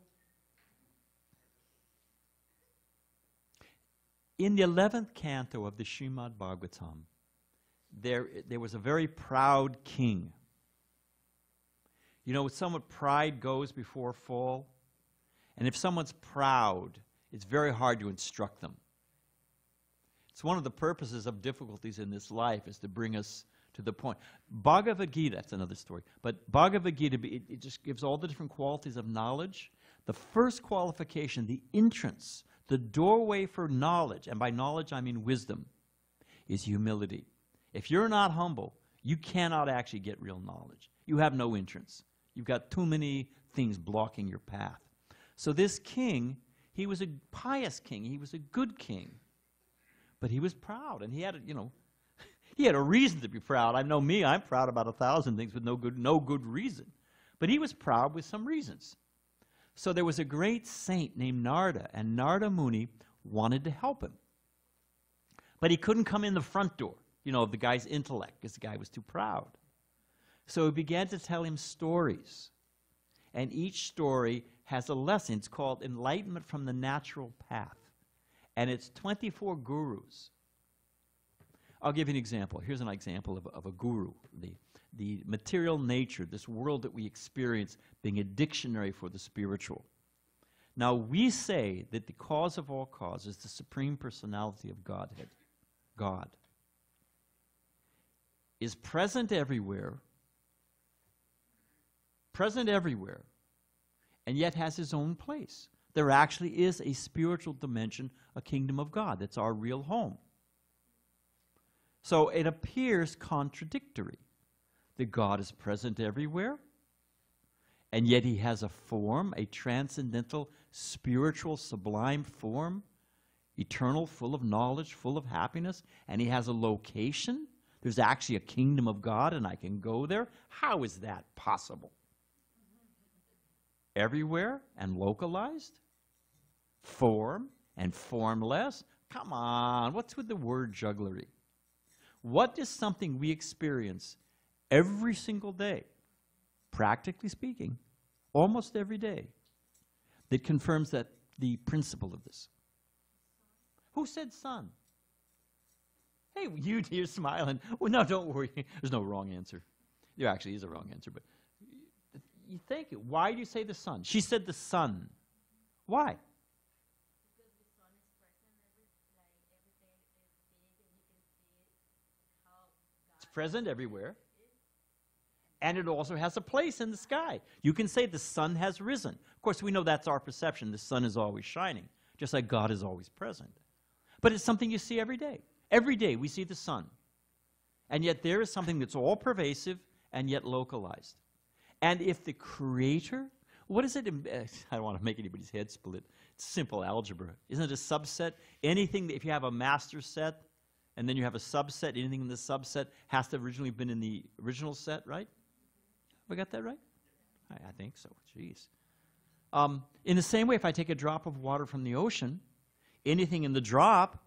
in the 11th canto of the Srimad Bhagavatam, there was a very proud king. With somewhat pride goes before fall. And if someone's proud, it's very hard to instruct them. It's one of the purposes of difficulties in this life is to bring us to the point. Bhagavad Gita, that's another story, but Bhagavad Gita, it just gives all the different qualities of knowledge. The first qualification, the entrance, the doorway for knowledge, and by knowledge I mean wisdom, is humility. If you're not humble, you cannot actually get real knowledge. You have no entrance. You've got too many things blocking your path. So this king, he was a pious king. He was a good king. But he was proud, and he had, he had a reason to be proud. I know me, I'm proud about 1,000 things with no good reason. But he was proud with some reasons. So there was a great saint named Narada, and Narada Muni wanted to help him. But he couldn't come in the front door, of the guy's intellect, because the guy was too proud. So he began to tell him stories. And each story has a lesson. It's called Enlightenment from the Natural Path. And it's 24 gurus. I'll give you an example. Here's an example of a guru. The material nature, this world that we experience, being a dictionary for the spiritual. Now, we say that the cause of all causes, the Supreme Personality of Godhead, God, is present everywhere, and yet has his own place. There actually is a spiritual dimension, a kingdom of God. That's our real home. So it appears contradictory that God is present everywhere, and yet he has a form, a transcendental, spiritual, sublime form, eternal, full of knowledge, full of happiness, and he has a location. There's actually a kingdom of God, and I can go there. How is that possible? Everywhere and localized? Form and formless? Come on, what's with the word jugglery? What is something we experience every single day, practically speaking, almost every day, that confirms that the principle of this? Who said sun? Hey, you're smiling. Well, no, don't worry. There's no wrong answer. There actually is a wrong answer, but you thank you. Why do you say the sun? She said the sun. Why? Because the sun is present everything is big and you can see how God It's present everywhere. And it also has a place in the sky. You can say the sun has risen. Of course, we know that's our perception. The sun is always shining, just like God is always present. But it's something you see every day. Every day we see the sun. And yet there is something that's all pervasive and yet localized. And if the Creator, what is it? I don't want to make anybody's head split. It's simple algebra. Isn't it a subset? Anything, if you have a master set and then you have a subset, anything in the subset has to have originally been in the original set, right? Have I got that right? I think so. Jeez. In the same way, if I take a drop of water from the ocean, anything in the drop,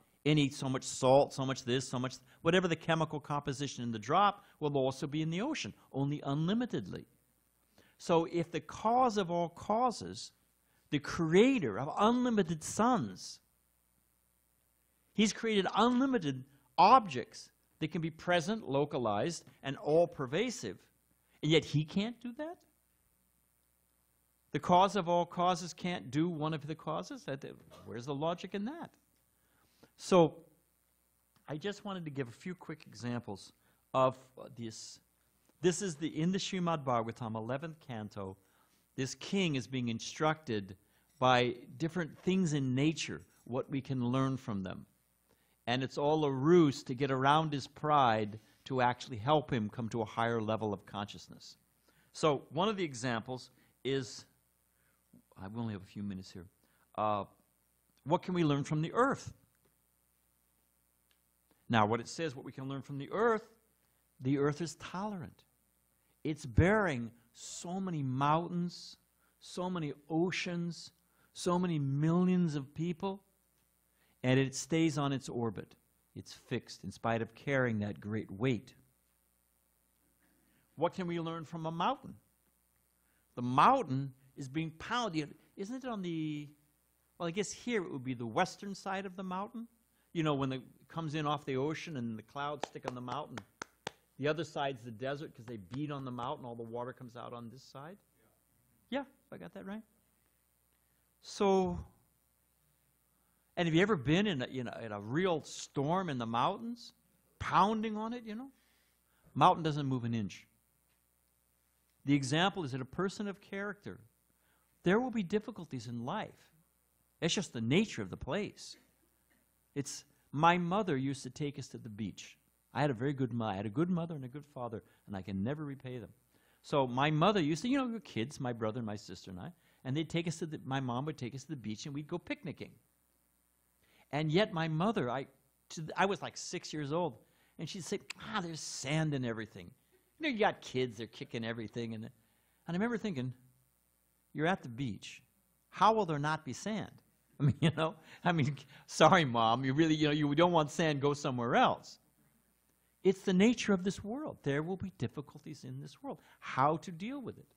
so much salt, so much this, so much, whatever the chemical composition in the drop will also be in the ocean, only unlimitedly. So if the cause of all causes, the creator of unlimited suns, he's created unlimited objects that can be present, localized, and all pervasive, and yet he can't do that? The cause of all causes can't do one of the causes? Where's the logic in that? So I just wanted to give a few quick examples of this. This is in the Srimad Bhagavatam, 11th canto. This king is being instructed by different things in nature, what we can learn from them. And it's all a ruse to get around his pride to actually help him come to a higher level of consciousness. So one of the examples is, I only have a few minutes here, what can we learn from the earth? Now, what it says, what we can learn from the earth is tolerant. It's bearing so many mountains, so many oceans, so many millions of people, and it stays on its orbit. It's fixed in spite of carrying that great weight. What can we learn from a mountain? The mountain is being pounded. Isn't it on the, well, I guess here it would be the western side of the mountain. You know, when it comes in off the ocean and the clouds stick on the mountain. The other side's the desert because they beat on the mountain. All the water comes out on this side. Yeah, I got that right. So, and have you ever been in a real storm in the mountains? Pounding on it, Mountain doesn't move an inch. The example is that a person of character, there will be difficulties in life. It's just the nature of the place. My mother used to take us to the beach. I had a good mother and a good father, and I can never repay them. So my mother used to, we were kids, my brother and my sister and I, and they'd take us my mom would take us to the beach and we'd go picnicking. And yet my mother, I was like 6 years old, and she'd say, there's sand and everything. You got kids, they're kicking everything. And And I remember thinking, you're at the beach. How will there not be sand? I mean, sorry, Mom, you don't want sand, go somewhere else. It's the nature of this world. There will be difficulties in this world. How to deal with it?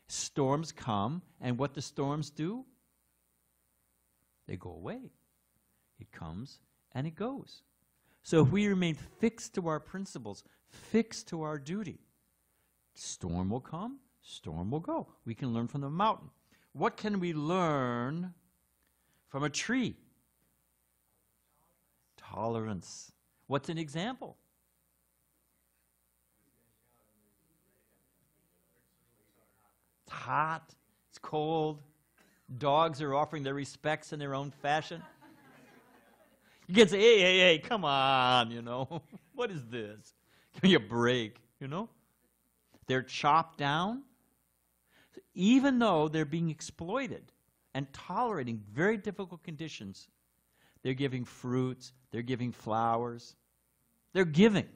Storms come, and what the storms do? They go away. It comes and it goes. So if we remain fixed to our principles, fixed to our duty, storm will come, storm will go. We can learn from the mountain. What can we learn from a tree? Tolerance. What's an example? It's hot, it's cold, dogs are offering their respects in their own fashion. You can say, hey, come on, what is this? Give me a break, They're chopped down. Even though they're being exploited and tolerating very difficult conditions, they're giving fruits, they're giving flowers, they're giving,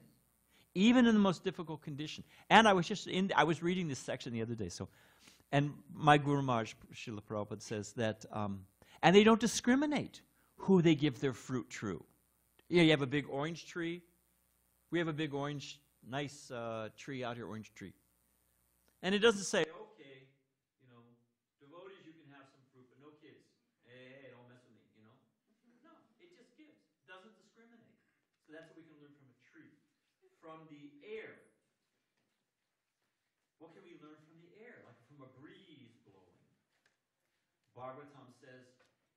even in the most difficult condition. And I was reading this section the other day, and my Guru Maharaj, Srila Prabhupada, says that, and they don't discriminate who they give their fruit to. You have a big orange tree. We have a big orange, nice tree out here, orange tree. And it doesn't say, okay, devotees, you can have some fruit, but no kids. Hey, don't mess with me, No, it just gives. It doesn't discriminate. So that's what we can learn from a tree. From the air. What can we learn from the air? Like from a breeze blowing. Bhagavatam says,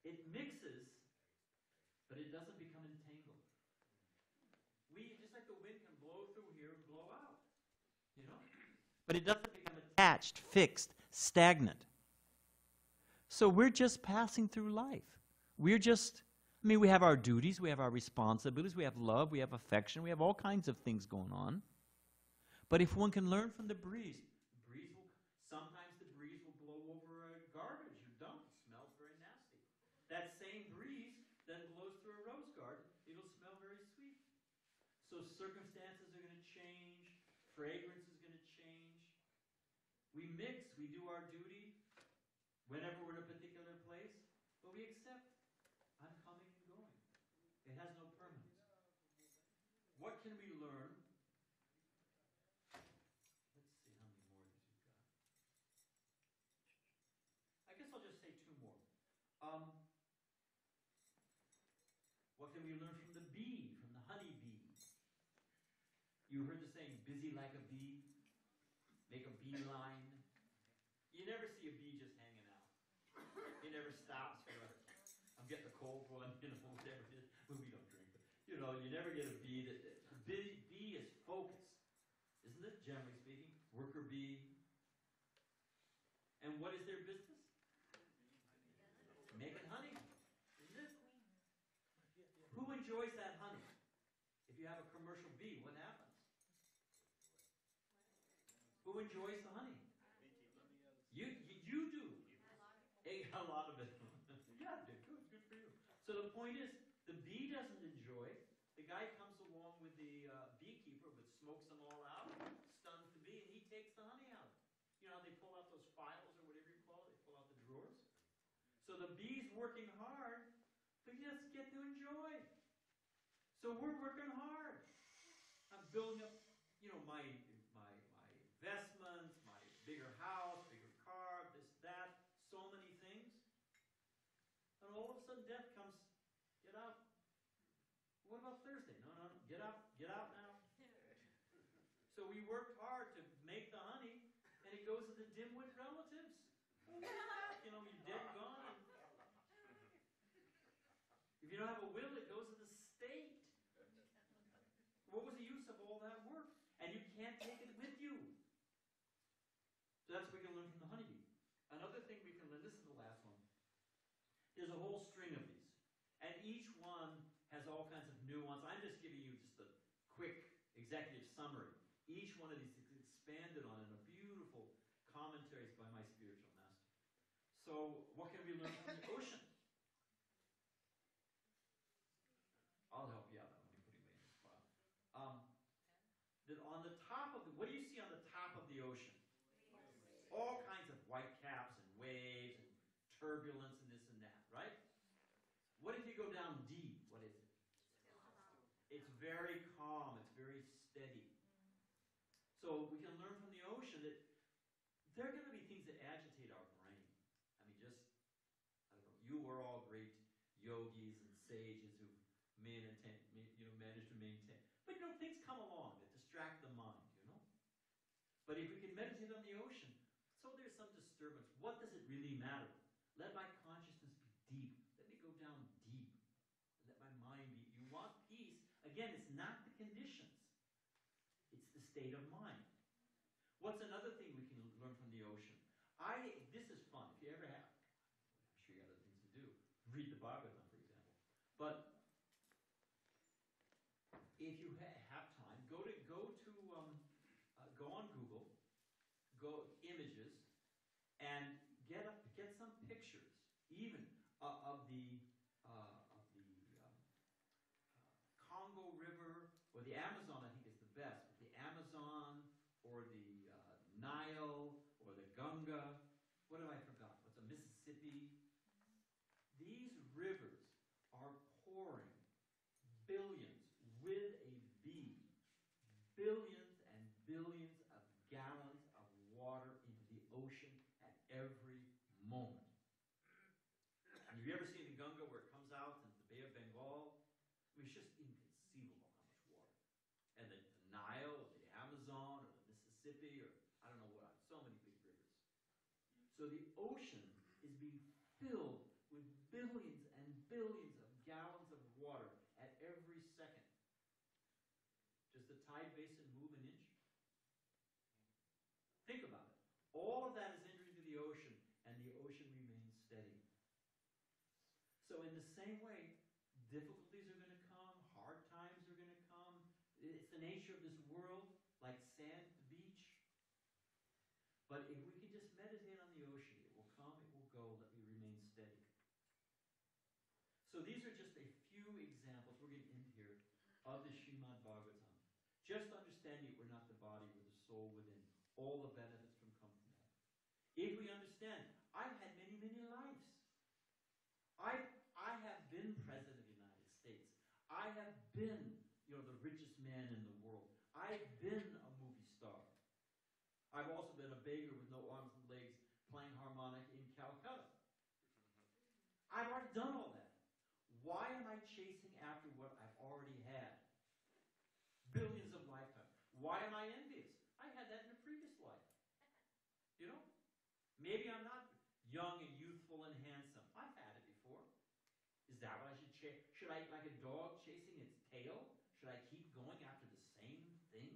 it mixes, but it doesn't become entangled. Just like the wind can blow through here and blow out, But it doesn't become attached, fixed, stagnant. So we're just passing through life. We have our duties, we have our responsibilities, we have love, we have affection, we have all kinds of things going on. But if one can learn from the breeze sometimes the breeze will blow over a garbage you dump. It smells very nasty. That same breeze then blows through a rose garden. It'll smell very sweet. So circumstances are going to change. Fragrance is going to change. We mix. We do our duty whenever we're in a particular place. But we accept, I'm coming and going. It has no permanence. What can we learn? Let's see how many more of these we've got. I guess I'll just say two more. What can we learn from the bee, from the honey bee? You heard the saying, busy like a bee, make a beeline. You never see a bee just hanging out. He never stops for I'm getting a cold one, whatever it is. Well, we don't drink, but, you never get a bee the bee is focused, isn't it, generally speaking? Worker bee. And what is their business? Making honey, isn't it? Who enjoys that honey? If you have a commercial bee, what happens? Who enjoys the honey? You do. A lot of it. Yeah, good for you. So the point is, the bee doesn't enjoy. The guy comes along with the beekeeper, but smokes them all out, stuns the bee, and he takes the honey out. You know how they pull out those files or whatever you call it? They pull out the drawers. So the bee's working hard, but he doesn't get to enjoy. So we're working hard. I'm building up, my investments, my bigger house, bigger car, this, that, so many things. And all of a sudden death comes, get out. What about Thursday? No. Get out now. So we worked hard to make the honey, and it goes to the dimwit relatives. Oh, look at that. You're dead and gone. And if you don't have a will, it goes to the state. What was the use of all that work? And you can't take it with you. So that's what we can learn from the honeybee. Another thing we can learn, this is the last one. There's a whole string of these. And each one has all kinds of nuance. I'm just giving you just a quick executive summary. Each one of these is expanded on in a beautiful commentaries by my spiritual master. So what can we learn from the ocean? I'll help you out on when you're putting me in the spot. That on the top of what do you see on the top of the ocean? turbulence and this and that, right? What if you go down deep? What is it? It's very calm. It's very steady. So we can learn from the ocean that there are going to be things that agitate our brain. I mean, just, I don't know, you are all great yogis and sages who've managed to maintain. But, things come along that distract the mind, But if we can meditate on the ocean, so there's some disturbance. What does it really matter? Let my consciousness be deep. Let me go down deep. Let my mind be. You want peace. Again, it's not the conditions. It's the state of mind. What's another thing we can learn from the ocean? This is fun. If you ever have, I'm sure you got other things to do. Read the Bhagavatam, for example. But if you have time, go on Google, go images, and get some pictures, even of the Congo River, or the Amazon. I think is the best. But the Amazon, or the Nile, or the Ganga. What have I forgotten? What's a Mississippi? These rivers are pouring billions, with a B, billions and billions of gallons of water into the ocean at every moment. And have you ever seen the Ganga where it comes out into the Bay of Bengal? I mean, it's just inconceivable how much water. And the Nile, or the Amazon, or the Mississippi, or I don't know what, so many big rivers. So the ocean is being filled with billions and billions of gallons of water at every second. Does the tide basin move an inch? Think about it. All of that is entering into the ocean, and the ocean remains steady. So in the same way, difficulties are going to come, hard times are going to come. It's the nature of this world, like sand at the beach. But if we can just meditate on the ocean, it will come, it will go, let me remain steady. So these are just a few examples, we're going to end here, of the Srimad Bhagavatam. Just understanding we're not the body, we're the soul within. All the benefits come from that. If we understand, I've had many, many lives. I have been President of the United States. I have been, the richest man in the world. I've been a movie star. I've also been a beggar with no arms and legs playing harmonic in Calcutta. I've already done all that. Why am I chasing after what I've already had? Billions of lifetimes. Why am I envious? I had that in a previous life. Maybe I'm not young and youthful and handsome. I've had it before. Is that what I should chase? Should I, like a dog chasing its tail? Should I keep going after the same thing?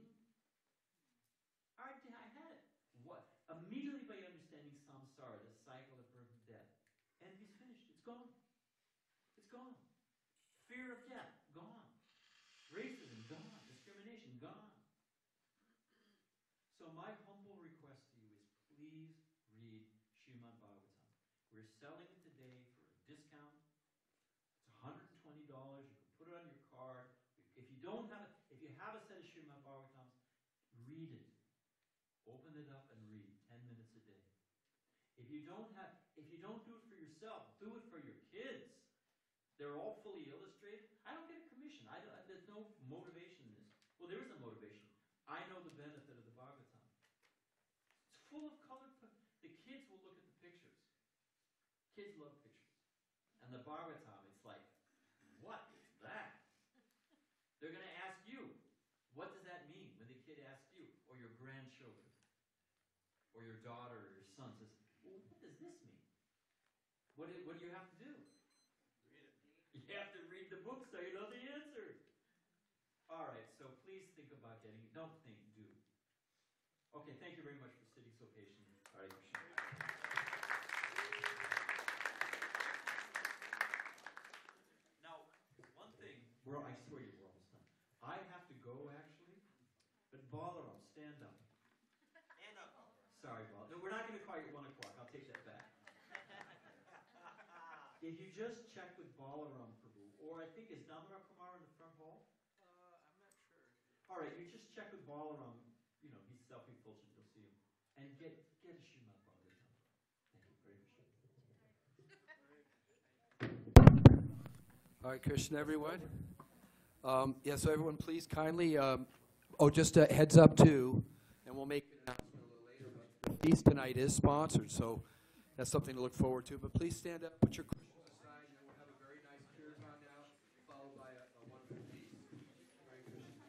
I had it. What? Immediately by understanding samsara, the cycle of birth and death, envy's finished. It's gone. It's gone. Fear of death, gone. Racism, gone. Discrimination, gone. So my humble request to you is please read Srimad Bhagavatam. We're selling it today for a discount. It's $120. You can put it on your card. If you have a set of Srimad Bhagavatams, read it. Open it up and read 10 minutes a day. If you don't do it for yourself, do it for your kids. They're all fully illustrated. I don't get a commission. There's no motivation in this. Well, there is a motivation. I know the benefit of the Bhagavatam. It's full of colored. The kids will look at the pictures. Kids love pictures. And the Bhagavatam, it's like, what is that? They're going to ask you, what does that mean when the kid asks you, or your grandchildren, or your daughter or your son says, well, what does this mean? What do you have to do? Read it. You have to read the book so you know the answer. All right, so please think about getting it. Don't think, do. Okay, thank you very much for sitting so patiently. Hare Krishna. Now, one thing, I swear you we're almost done. I have to go, actually, but Balaram, stand up. Stand up. Sorry, Balaram. No, we're not going to call you at 1 o'clock. I'll take that back. If you just check with Balaram Prabhu, or I think is Damodar Kumar in the front hall? I'm not sure. All right, you just check with Balaram. He's self-effulgent. You'll see him. And get a Srimad Bhagavatam. Thank you. Very much. Hare Krishna, everyone. Yeah, so everyone, please kindly, just a heads up too, and we'll make an announcement a little later, but the feast tonight is sponsored, so that's something to look forward to. But please stand up, put your questions aside, and then we'll have a very nice kirtan now, followed by a wonderful feast. Hare Krishna.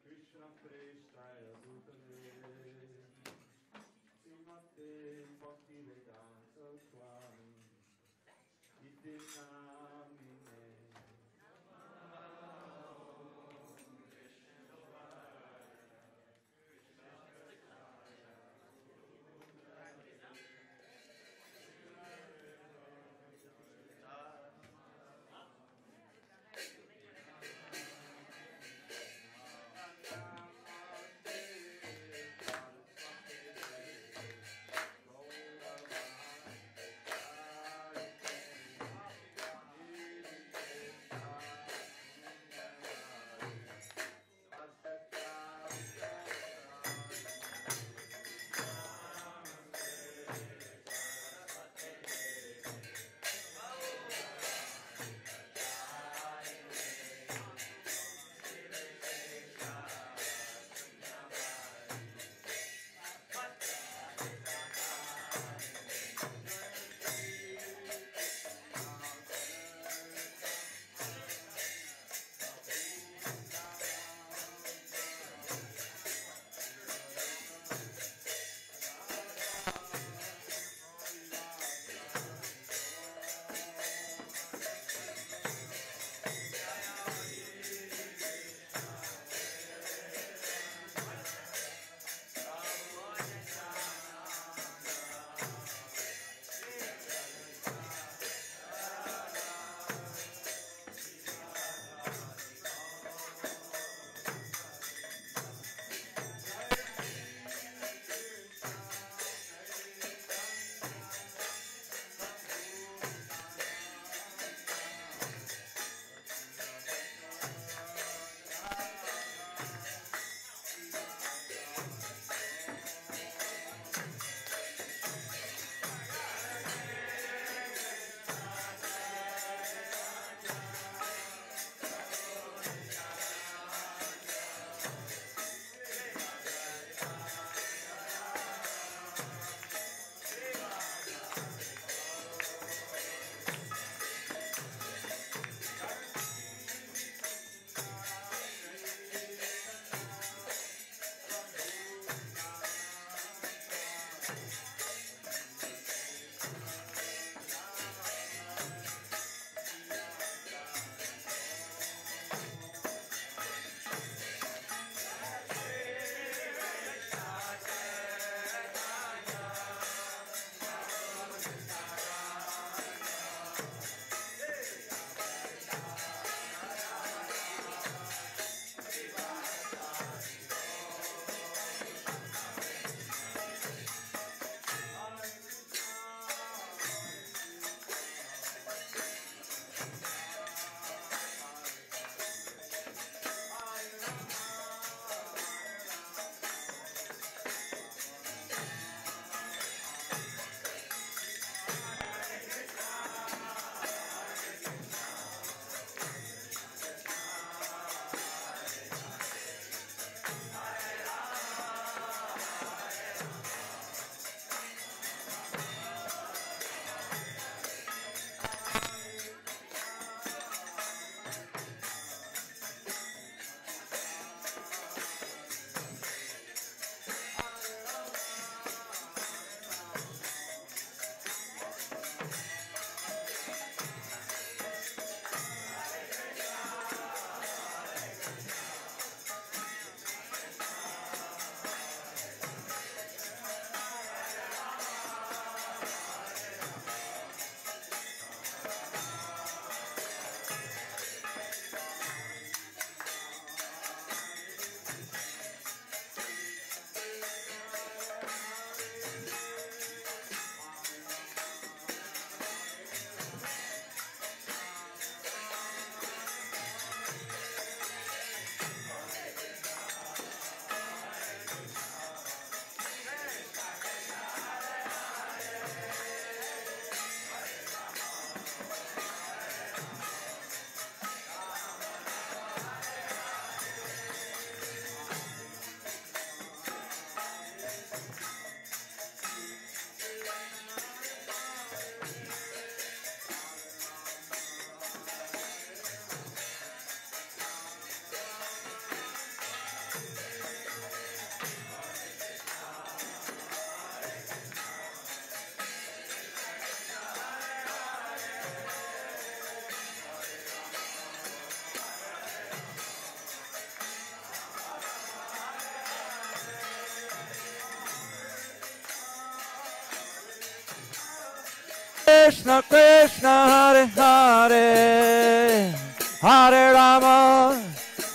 Krishna Prestaya Bhutale Srimate Bhakti Vedanta Swami Iti Namine Krishna Krishna Hare Hare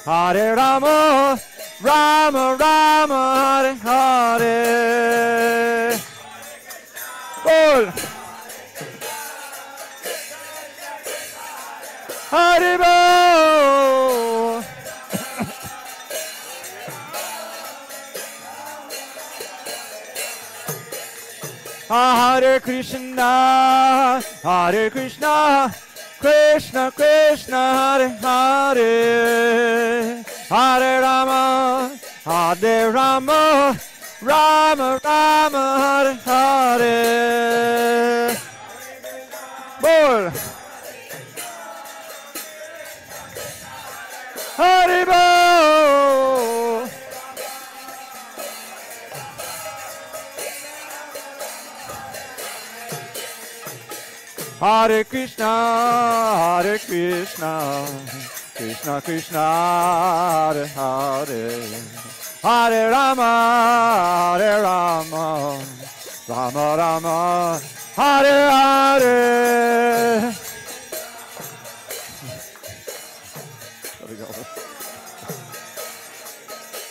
Hare Rama Rama Rama Hare Hare. Bol Hare Bol. Hare Krishna, Krishna Krishna, Hare Hare, Hare Rama, Rama Rama, Hare Hare. Bol. Hare Bol. Hare Krishna, Krishna Krishna, Hare Hare, Hare Rama, Rama Rama, Hare Hare.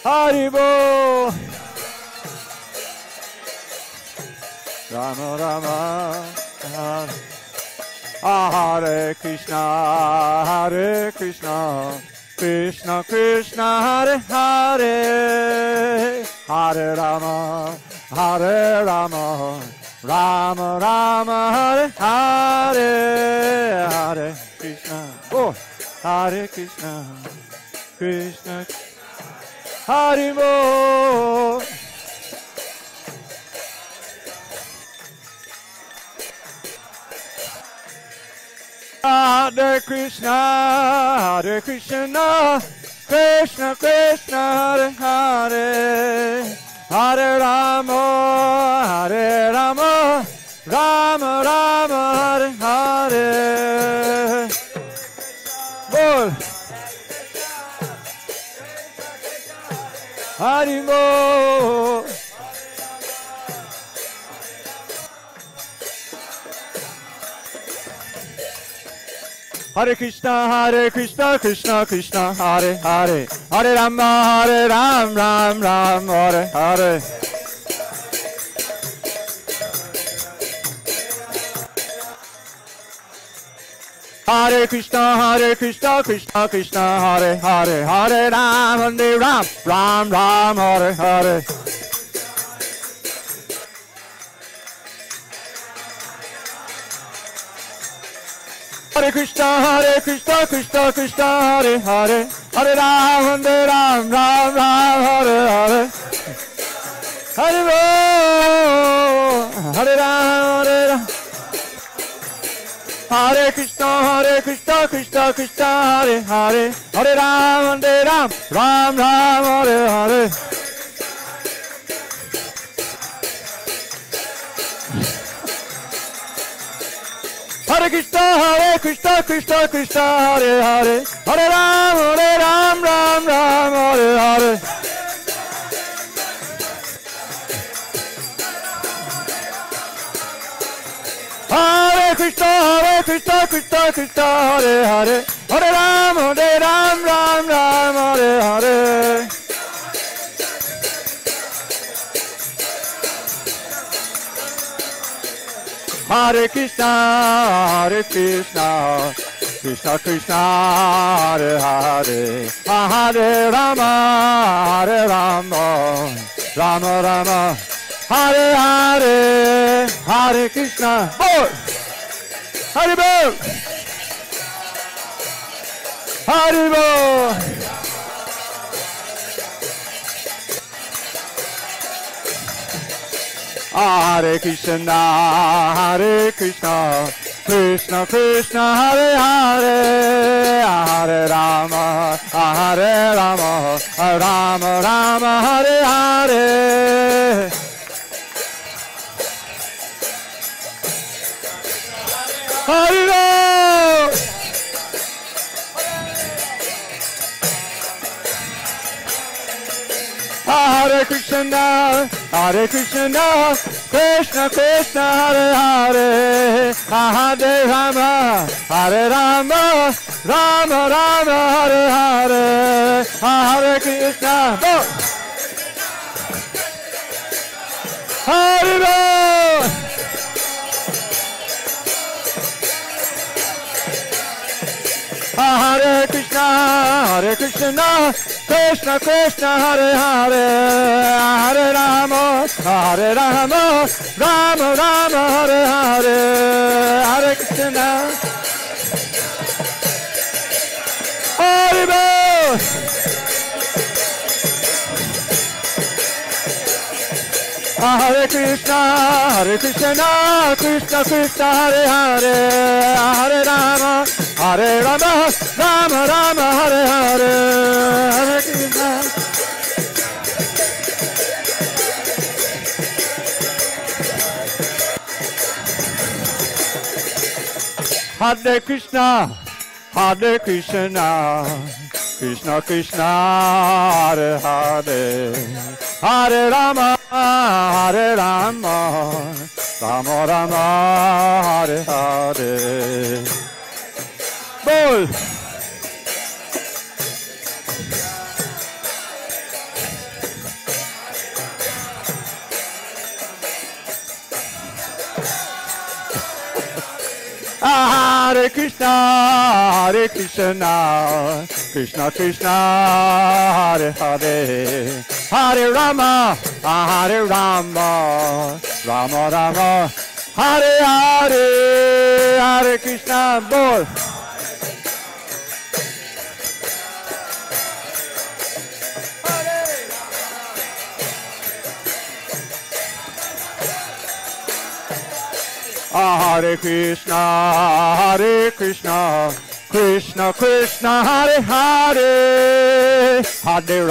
Hare Bol. Rama Rama, Hare. Hare Krishna, Krishna Krishna, Hare Hare, Hare Rama, Rama Rama, Hare Hare, Hare Krishna, oh, Hare Krishna, Krishna, Hare Bol. Hare Krishna, Krishna Krishna, Hare Hare, Hare Rama, Rama Rama, Hare Hare. Bol. Hare Bol. Hare Krishna, Krishna Krishna, Hare Hare, Hare Ram, Ram Ram, Hare Hare. Hare Krishna, Krishna Krishna, Hare Hare, Hare Ram, Ram Ram, Hare Hare. Hare Krishna, Krishna, Hare Hare, Hare Ram, Ram Ram, Hare Hare. Hare Bol, Hare Ram, Hare Krishna, Krishna, Hare Hare, Hare Ram, Ram Ram, Hare Hare. Hare Krishna, Krishna, Hare Hare, Hare Ram, Ram Ram, Hare Hare. Hare Krishna, Krishna, Hare Hare, Hare Ram, Ram, Hare Hare. Hare Krishna, Krishna Krishna, Hare Hare, Hare Rama, Rama Rama, Hare Hare, Hare Krishna. Bol. Hare Bol. Hare Bol. Hare Krishna, Krishna Krishna, Hare Hare, Hare Rama, Rama Rama, Hare Hare. Hare Rama. Hare Krishna, Krishna Krishna Hare Hare, Hare Rama, Hare Rama, Rama Rama Hare Hare, Hare Krishna. Hare Rama. Hare Krishna, Krishna Krishna, Hare Hare, Hare Rama, Rama Rama, Hare Hare, Hare Krishna. Hare Bol. Hare Krishna, Krishna Krishna, Hare Hare, Hare Rama, Rama Rama, Hare Hare, Hare Krishna. Hare Krishna, Krishna Krishna, Hare Hare, Hare Rama, Rama Rama, Hare Hare. Bol. Hare Krishna, Krishna Krishna, Hare Hare, Hare Rama, Rama Rama, Hare Hare, Hare Krishna. Bol. Hare Krishna, Krishna Krishna, Hare Hare, Hare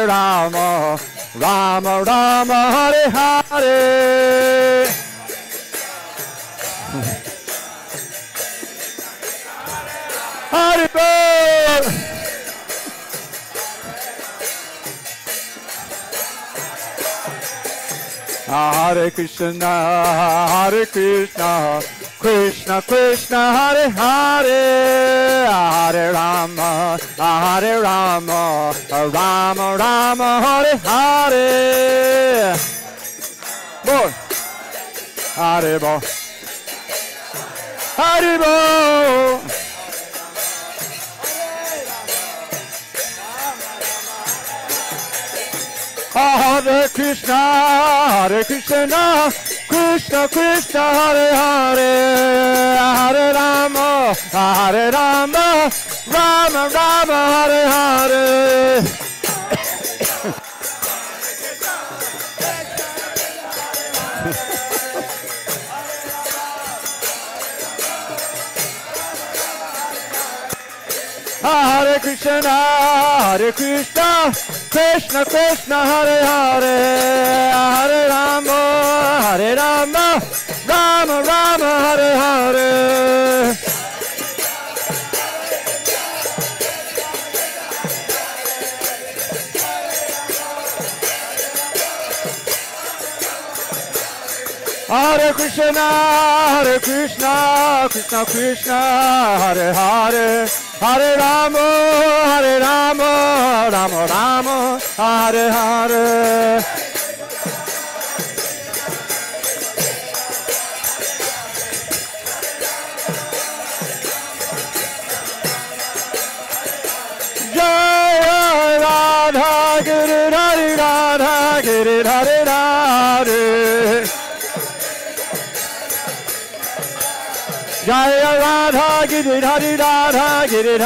Rama, Rama Rama, Hare Hare. Hare Bol. Hare Krishna, Krishna Krishna, Hare Hare, Hare Rama, Rama Rama, Hare Hare. Bol. Hare Bol. Hare Bol. Hare Krishna, Krishna Krishna, Hare Hare, Hare Rama, Rama Rama, Hare Hare. Hare Krishna, Krishna Krishna, Hare Hare, Hare Rama, Rama Rama, Hare Hare. Hare Krishna, Krishna Krishna, Hare Hare, Hare Rama, Rama Rama, Hare Hare. Jai Radha, Giri Radha, Giri Radha. Jai Radha, Giri Radha, Giri